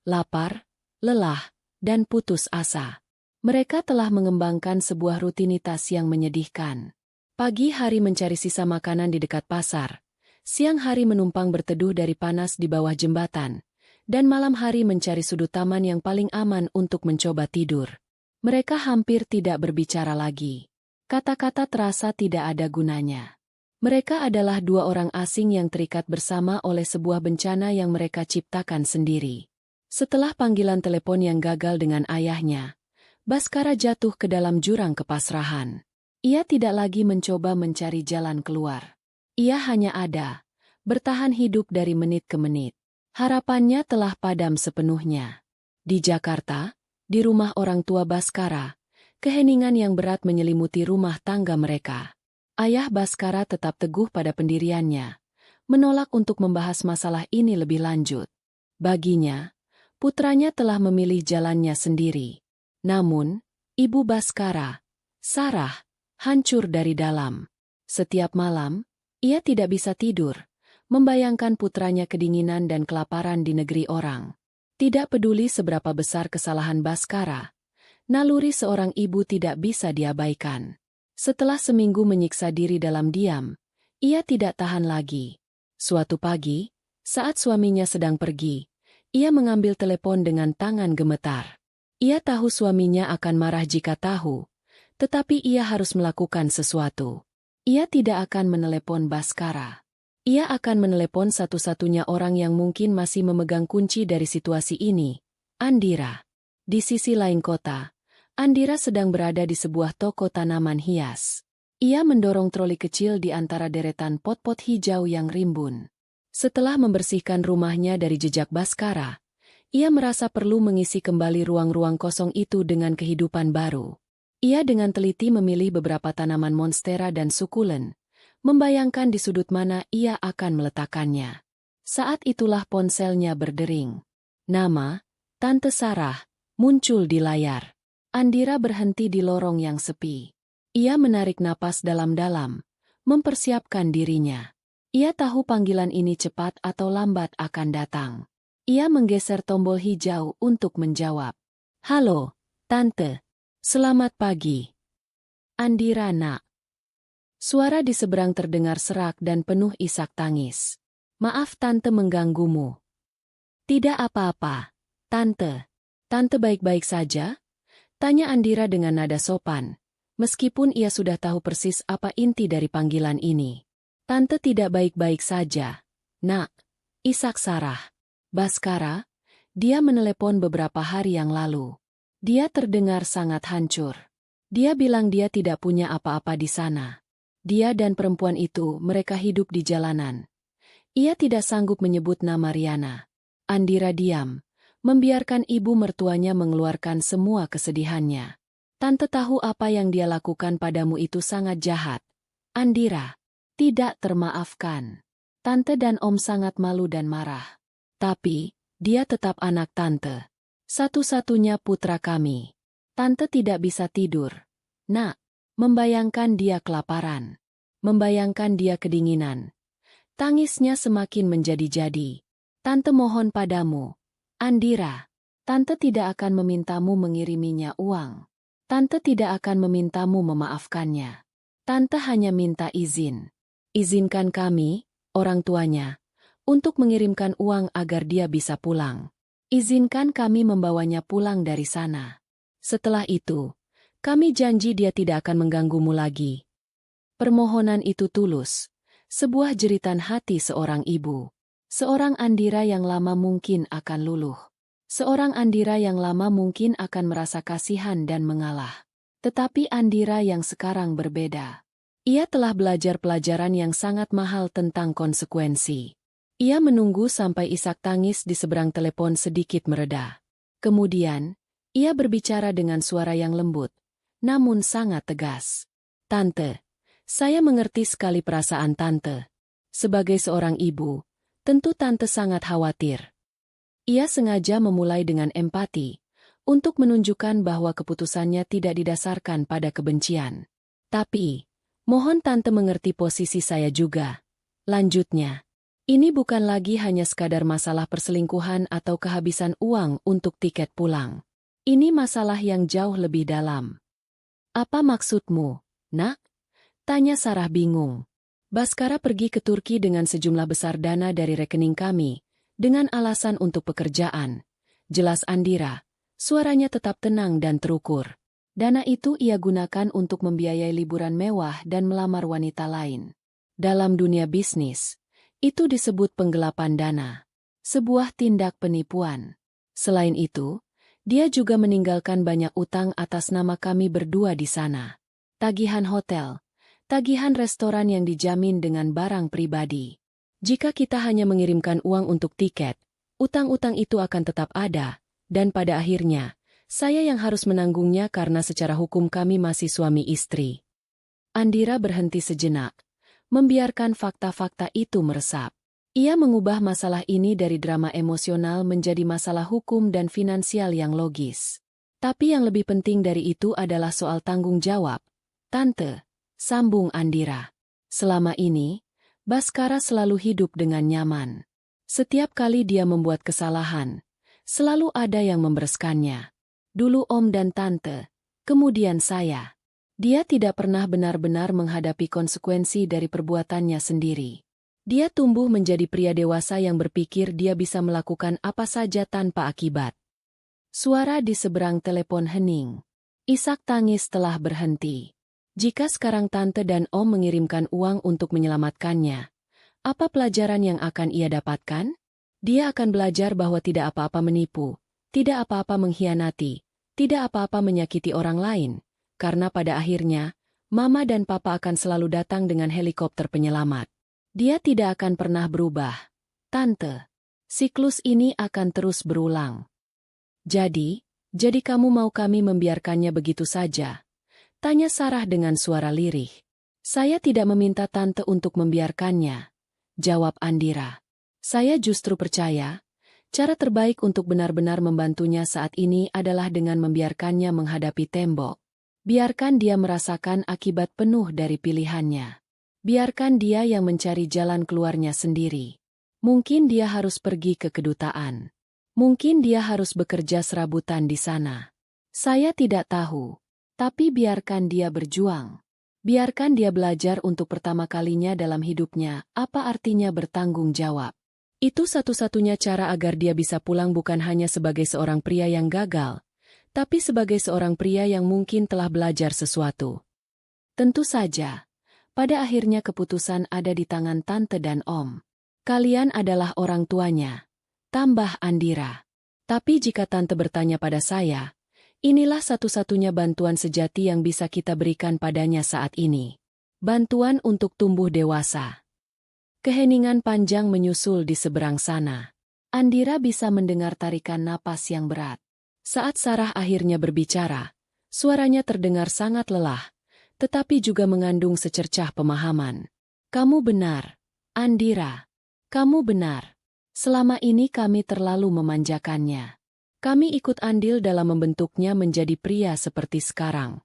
Lapar, lelah, dan putus asa. Mereka telah mengembangkan sebuah rutinitas yang menyedihkan. Pagi hari mencari sisa makanan di dekat pasar, Siang hari menumpang berteduh dari panas di bawah jembatan, dan malam hari mencari sudut taman yang paling aman untuk mencoba tidur. Mereka hampir tidak berbicara lagi. Kata-kata terasa tidak ada gunanya. Mereka adalah dua orang asing yang terikat bersama oleh sebuah bencana yang mereka ciptakan sendiri. Setelah panggilan telepon yang gagal dengan ayahnya, Baskara jatuh ke dalam jurang kepasrahan. Ia tidak lagi mencoba mencari jalan keluar. Ia hanya ada, bertahan hidup dari menit ke menit. Harapannya telah padam sepenuhnya. Di Jakarta, di rumah orang tua Baskara, keheningan yang berat menyelimuti rumah tangga mereka. Ayah Baskara tetap teguh pada pendiriannya, menolak untuk membahas masalah ini lebih lanjut. Baginya, putranya telah memilih jalannya sendiri. Namun, ibu Baskara, Sarah, hancur dari dalam. Setiap malam, ia tidak bisa tidur, membayangkan putranya kedinginan dan kelaparan di negeri orang. Tidak peduli seberapa besar kesalahan Baskara, naluri seorang ibu tidak bisa diabaikan. Setelah seminggu menyiksa diri dalam diam, ia tidak tahan lagi. Suatu pagi, saat suaminya sedang pergi, ia mengambil telepon dengan tangan gemetar. Ia tahu suaminya akan marah jika tahu, tetapi ia harus melakukan sesuatu. Ia tidak akan menelepon Baskara. Ia akan menelepon satu-satunya orang yang mungkin masih memegang kunci dari situasi ini, Andira. Di sisi lain kota, Andira sedang berada di sebuah toko tanaman hias. Ia mendorong troli kecil di antara deretan pot-pot hijau yang rimbun. Setelah membersihkan rumahnya dari jejak Baskara, ia merasa perlu mengisi kembali ruang-ruang kosong itu dengan kehidupan baru. Ia dengan teliti memilih beberapa tanaman monstera dan sukulen, membayangkan di sudut mana ia akan meletakkannya. Saat itulah ponselnya berdering. Nama, Tante Sarah, muncul di layar. Andira berhenti di lorong yang sepi. Ia menarik napas dalam-dalam, mempersiapkan dirinya. Ia tahu panggilan ini cepat atau lambat akan datang. Ia menggeser tombol hijau untuk menjawab. Halo, Tante. Selamat pagi. Andira, nak. Suara di seberang terdengar serak dan penuh isak tangis. Maaf Tante mengganggumu. Tidak apa-apa, Tante. Tante baik-baik saja? Tanya Andira dengan nada sopan, meskipun ia sudah tahu persis apa inti dari panggilan ini. Tante tidak baik-baik saja, nak. Isak Sarah. Baskara, dia menelepon beberapa hari yang lalu. Dia terdengar sangat hancur. Dia bilang dia tidak punya apa-apa di sana. Dia dan perempuan itu, mereka hidup di jalanan. Ia tidak sanggup menyebut nama Riana. Andira diam, membiarkan ibu mertuanya mengeluarkan semua kesedihannya. Tante tahu apa yang dia lakukan padamu itu sangat jahat. Andira, tidak termaafkan. Tante dan Om sangat malu dan marah. Tapi, dia tetap anak Tante. Satu-satunya putra kami. Tante tidak bisa tidur. Nak, membayangkan dia kelaparan. Membayangkan dia kedinginan. Tangisnya semakin menjadi-jadi. Tante mohon padamu, Andira. Tante tidak akan memintamu mengiriminya uang. Tante tidak akan memintamu memaafkannya. Tante hanya minta izin. Izinkan kami, orang tuanya, untuk mengirimkan uang agar dia bisa pulang. Izinkan kami membawanya pulang dari sana. Setelah itu, kami janji dia tidak akan mengganggumu lagi. Permohonan itu tulus, sebuah jeritan hati seorang ibu. Seorang Andira yang lama mungkin akan luluh. Seorang Andira yang lama mungkin akan merasa kasihan dan mengalah. Tetapi Andira yang sekarang berbeda. Ia telah belajar pelajaran yang sangat mahal tentang konsekuensi. Ia menunggu sampai isak tangis di seberang telepon sedikit mereda. Kemudian, ia berbicara dengan suara yang lembut, namun sangat tegas. Tante, saya mengerti sekali perasaan Tante. Sebagai seorang ibu, tentu Tante sangat khawatir. Ia sengaja memulai dengan empati, untuk menunjukkan bahwa keputusannya tidak didasarkan pada kebencian. Tapi, mohon Tante mengerti posisi saya juga. Lanjutnya. Ini bukan lagi hanya sekadar masalah perselingkuhan atau kehabisan uang untuk tiket pulang. Ini masalah yang jauh lebih dalam. Apa maksudmu, nak? Tanya Sarah bingung. Baskara pergi ke Turki dengan sejumlah besar dana dari rekening kami, dengan alasan untuk pekerjaan. Jelas Andira, suaranya tetap tenang dan terukur. Dana itu ia gunakan untuk membiayai liburan mewah dan melamar wanita lain. Dalam dunia bisnis, itu disebut penggelapan dana. Sebuah tindak penipuan. Selain itu, dia juga meninggalkan banyak utang atas nama kami berdua di sana. Tagihan hotel, tagihan restoran yang dijamin dengan barang pribadi. Jika kita hanya mengirimkan uang untuk tiket, utang-utang itu akan tetap ada, dan pada akhirnya, saya yang harus menanggungnya karena secara hukum kami masih suami istri. Andira berhenti sejenak, membiarkan fakta-fakta itu meresap. Ia mengubah masalah ini dari drama emosional menjadi masalah hukum dan finansial yang logis. Tapi yang lebih penting dari itu adalah soal tanggung jawab. Tante, sambung Andira. Selama ini, Baskara selalu hidup dengan nyaman. Setiap kali dia membuat kesalahan, selalu ada yang membereskannya. Dulu Om dan Tante, kemudian saya. Dia tidak pernah benar-benar menghadapi konsekuensi dari perbuatannya sendiri. Dia tumbuh menjadi pria dewasa yang berpikir dia bisa melakukan apa saja tanpa akibat. Suara di seberang telepon hening. Isak tangis telah berhenti. Jika sekarang Tante dan Om mengirimkan uang untuk menyelamatkannya, apa pelajaran yang akan ia dapatkan? Dia akan belajar bahwa tidak apa-apa menipu, tidak apa-apa mengkhianati, tidak apa-apa menyakiti orang lain, karena pada akhirnya, Mama dan Papa akan selalu datang dengan helikopter penyelamat. Dia tidak akan pernah berubah. Tante, siklus ini akan terus berulang. Jadi kamu mau kami membiarkannya begitu saja? Tanya Sarah dengan suara lirih. Saya tidak meminta Tante untuk membiarkannya, jawab Andira. Saya justru percaya, cara terbaik untuk benar-benar membantunya saat ini adalah dengan membiarkannya menghadapi tembok. Biarkan dia merasakan akibat penuh dari pilihannya. Biarkan dia yang mencari jalan keluarnya sendiri. Mungkin dia harus pergi ke kedutaan. Mungkin dia harus bekerja serabutan di sana. Saya tidak tahu. Tapi biarkan dia berjuang. Biarkan dia belajar untuk pertama kalinya dalam hidupnya, apa artinya bertanggung jawab. Itu satu-satunya cara agar dia bisa pulang bukan hanya sebagai seorang pria yang gagal, tapi sebagai seorang pria yang mungkin telah belajar sesuatu. Tentu saja, pada akhirnya keputusan ada di tangan Tante dan Om. Kalian adalah orang tuanya, tambah Andira. Tapi jika Tante bertanya pada saya, inilah satu-satunya bantuan sejati yang bisa kita berikan padanya saat ini. Bantuan untuk tumbuh dewasa. Keheningan panjang menyusul di seberang sana. Andira bisa mendengar tarikan napas yang berat. Saat Sarah akhirnya berbicara, suaranya terdengar sangat lelah, tetapi juga mengandung secercah pemahaman. Kamu benar, Andira. Kamu benar. Selama ini kami terlalu memanjakannya. Kami ikut andil dalam membentuknya menjadi pria seperti sekarang.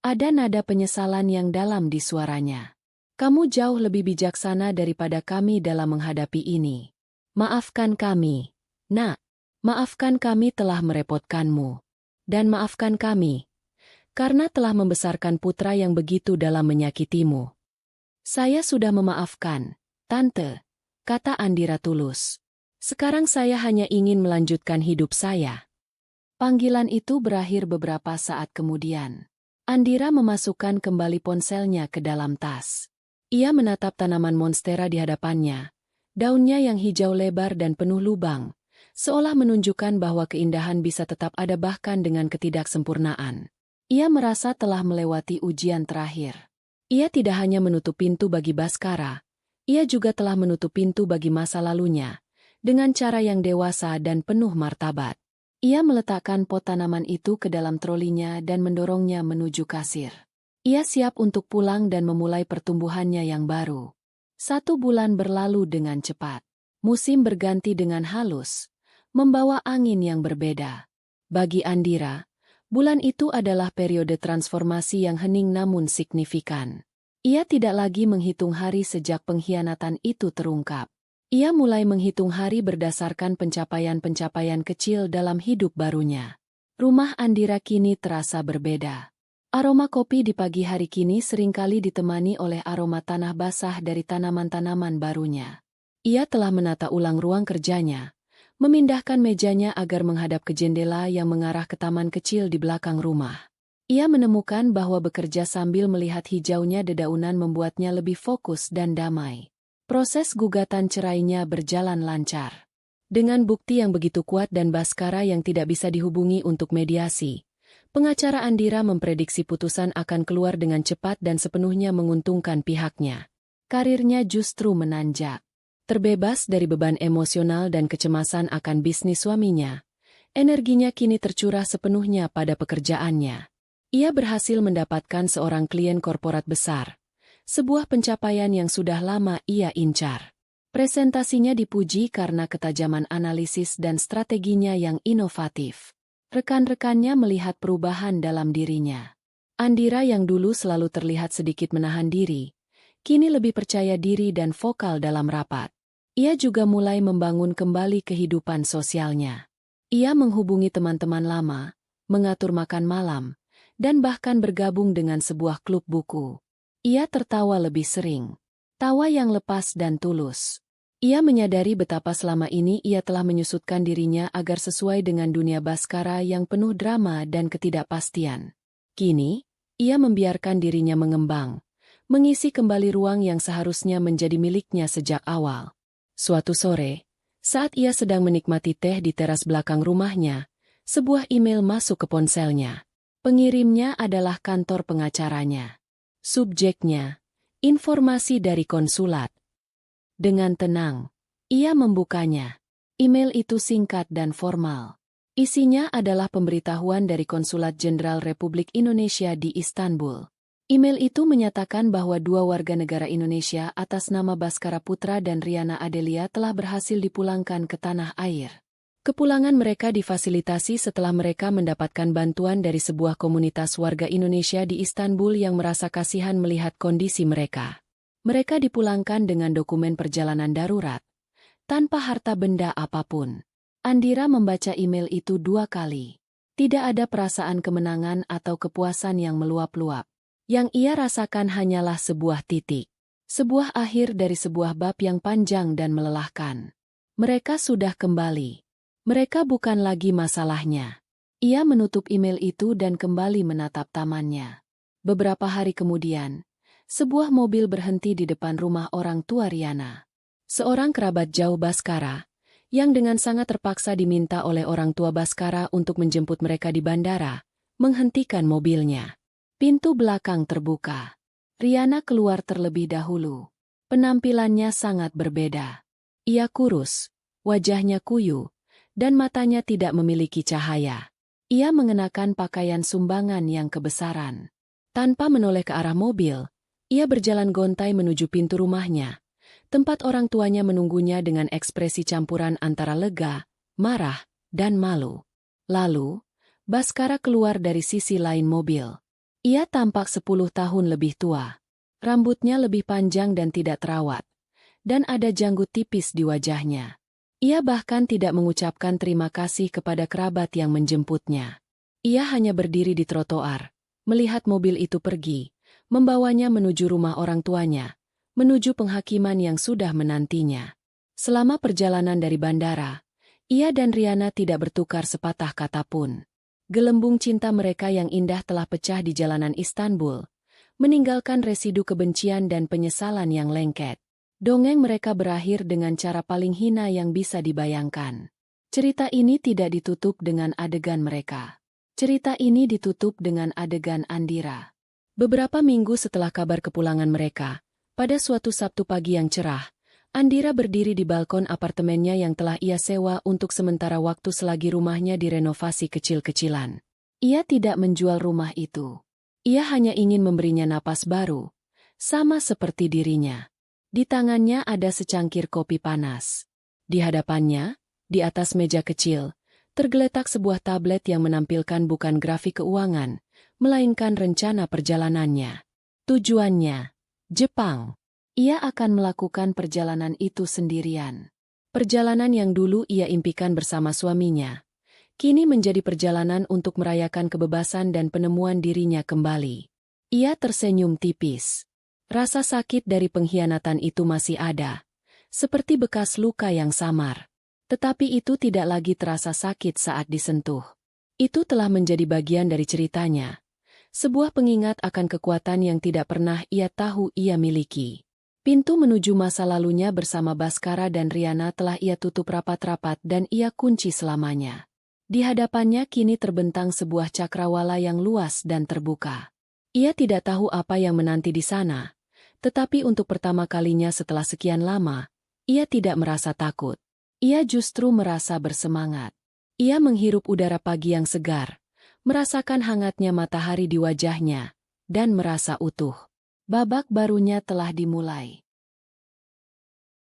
Ada nada penyesalan yang dalam di suaranya. Kamu jauh lebih bijaksana daripada kami dalam menghadapi ini. Maafkan kami, Nak. Maafkan kami telah merepotkanmu. Dan maafkan kami, karena telah membesarkan putra yang begitu dalam menyakitimu. Saya sudah memaafkan, Tante, kata Andira tulus. Sekarang saya hanya ingin melanjutkan hidup saya. Panggilan itu berakhir beberapa saat kemudian. Andira memasukkan kembali ponselnya ke dalam tas. Ia menatap tanaman monstera di hadapannya. Daunnya yang hijau lebar dan penuh lubang, seolah menunjukkan bahwa keindahan bisa tetap ada bahkan dengan ketidaksempurnaan. Ia merasa telah melewati ujian terakhir. Ia tidak hanya menutup pintu bagi Baskara, ia juga telah menutup pintu bagi masa lalunya, dengan cara yang dewasa dan penuh martabat. Ia meletakkan pot tanaman itu ke dalam trolinya dan mendorongnya menuju kasir. Ia siap untuk pulang dan memulai pertumbuhannya yang baru. 1 bulan berlalu dengan cepat. Musim berganti dengan halus, membawa angin yang berbeda. Bagi Andira, bulan itu adalah periode transformasi yang hening namun signifikan. Ia tidak lagi menghitung hari sejak pengkhianatan itu terungkap. Ia mulai menghitung hari berdasarkan pencapaian-pencapaian kecil dalam hidup barunya. Rumah Andira kini terasa berbeda. Aroma kopi di pagi hari kini seringkali ditemani oleh aroma tanah basah dari tanaman-tanaman barunya. Ia telah menata ulang ruang kerjanya, memindahkan mejanya agar menghadap ke jendela yang mengarah ke taman kecil di belakang rumah. Ia menemukan bahwa bekerja sambil melihat hijaunya dedaunan membuatnya lebih fokus dan damai. Proses gugatan cerainya berjalan lancar. Dengan bukti yang begitu kuat dan Baskara yang tidak bisa dihubungi untuk mediasi, pengacara Andira memprediksi putusan akan keluar dengan cepat dan sepenuhnya menguntungkan pihaknya. Karirnya justru menanjak. Terbebas dari beban emosional dan kecemasan akan bisnis suaminya, energinya kini tercurah sepenuhnya pada pekerjaannya. Ia berhasil mendapatkan seorang klien korporat besar, sebuah pencapaian yang sudah lama ia incar. Presentasinya dipuji karena ketajaman analisis dan strateginya yang inovatif. Rekan-rekannya melihat perubahan dalam dirinya. Andira yang dulu selalu terlihat sedikit menahan diri, kini lebih percaya diri dan vokal dalam rapat. Ia juga mulai membangun kembali kehidupan sosialnya. Ia menghubungi teman-teman lama, mengatur makan malam, dan bahkan bergabung dengan sebuah klub buku. Ia tertawa lebih sering. Tawa yang lepas dan tulus. Ia menyadari betapa selama ini ia telah menyusutkan dirinya agar sesuai dengan dunia Baskara yang penuh drama dan ketidakpastian. Kini, ia membiarkan dirinya mengembang, mengisi kembali ruang yang seharusnya menjadi miliknya sejak awal. Suatu sore, saat ia sedang menikmati teh di teras belakang rumahnya, sebuah email masuk ke ponselnya. Pengirimnya adalah kantor pengacaranya. Subjeknya, informasi dari konsulat. Dengan tenang, ia membukanya. Email itu singkat dan formal. Isinya adalah pemberitahuan dari Konsulat Jenderal Republik Indonesia di Istanbul. Email itu menyatakan bahwa dua warga negara Indonesia atas nama Baskara Putra dan Riana Adelia telah berhasil dipulangkan ke tanah air. Kepulangan mereka difasilitasi setelah mereka mendapatkan bantuan dari sebuah komunitas warga Indonesia di Istanbul yang merasa kasihan melihat kondisi mereka. Mereka dipulangkan dengan dokumen perjalanan darurat, tanpa harta benda apapun. Andira membaca email itu 2 kali. Tidak ada perasaan kemenangan atau kepuasan yang meluap-luap. Yang ia rasakan hanyalah sebuah titik. Sebuah akhir dari sebuah bab yang panjang dan melelahkan. Mereka sudah kembali. Mereka bukan lagi masalahnya. Ia menutup email itu dan kembali menatap tamannya. Beberapa hari kemudian, sebuah mobil berhenti di depan rumah orang tua Riana. Seorang kerabat jauh Baskara, yang dengan sangat terpaksa diminta oleh orang tua Baskara untuk menjemput mereka di bandara, menghentikan mobilnya. Pintu belakang terbuka. Riana keluar terlebih dahulu. Penampilannya sangat berbeda. Ia kurus, wajahnya kuyu, dan matanya tidak memiliki cahaya. Ia mengenakan pakaian sumbangan yang kebesaran. Tanpa menoleh ke arah mobil, ia berjalan gontai menuju pintu rumahnya. Tempat orang tuanya menunggunya dengan ekspresi campuran antara lega, marah, dan malu. Lalu, Baskara keluar dari sisi lain mobil. Ia tampak 10 tahun lebih tua. Rambutnya lebih panjang dan tidak terawat. Dan ada janggut tipis di wajahnya. Ia bahkan tidak mengucapkan terima kasih kepada kerabat yang menjemputnya. Ia hanya berdiri di trotoar, melihat mobil itu pergi, membawanya menuju rumah orang tuanya, menuju penghakiman yang sudah menantinya. Selama perjalanan dari bandara, ia dan Riana tidak bertukar sepatah kata pun. Gelembung cinta mereka yang indah telah pecah di jalanan Istanbul, meninggalkan residu kebencian dan penyesalan yang lengket. Dongeng mereka berakhir dengan cara paling hina yang bisa dibayangkan. Cerita ini tidak ditutup dengan adegan mereka. Cerita ini ditutup dengan adegan Andira. Beberapa minggu setelah kabar kepulangan mereka, pada suatu Sabtu pagi yang cerah, Andira berdiri di balkon apartemennya yang telah ia sewa untuk sementara waktu selagi rumahnya direnovasi kecil-kecilan. Ia tidak menjual rumah itu. Ia hanya ingin memberinya napas baru, sama seperti dirinya. Di tangannya ada secangkir kopi panas. Di hadapannya, di atas meja kecil, tergeletak sebuah tablet yang menampilkan bukan grafik keuangan, melainkan rencana perjalanannya. Tujuannya, Jepang. Ia akan melakukan perjalanan itu sendirian. Perjalanan yang dulu ia impikan bersama suaminya, Kini menjadi perjalanan untuk merayakan kebebasan dan penemuan dirinya kembali. Ia tersenyum tipis. Rasa sakit dari pengkhianatan itu masih ada, seperti bekas luka yang samar. Tetapi itu tidak lagi terasa sakit saat disentuh. Itu telah menjadi bagian dari ceritanya. Sebuah pengingat akan kekuatan yang tidak pernah ia tahu ia miliki. Pintu menuju masa lalunya bersama Baskara dan Riana telah ia tutup rapat-rapat dan ia kunci selamanya. Di hadapannya kini terbentang sebuah cakrawala yang luas dan terbuka. Ia tidak tahu apa yang menanti di sana, tetapi untuk pertama kalinya setelah sekian lama, ia tidak merasa takut. Ia justru merasa bersemangat. Ia menghirup udara pagi yang segar, merasakan hangatnya matahari di wajahnya, dan merasa utuh. Babak barunya telah dimulai.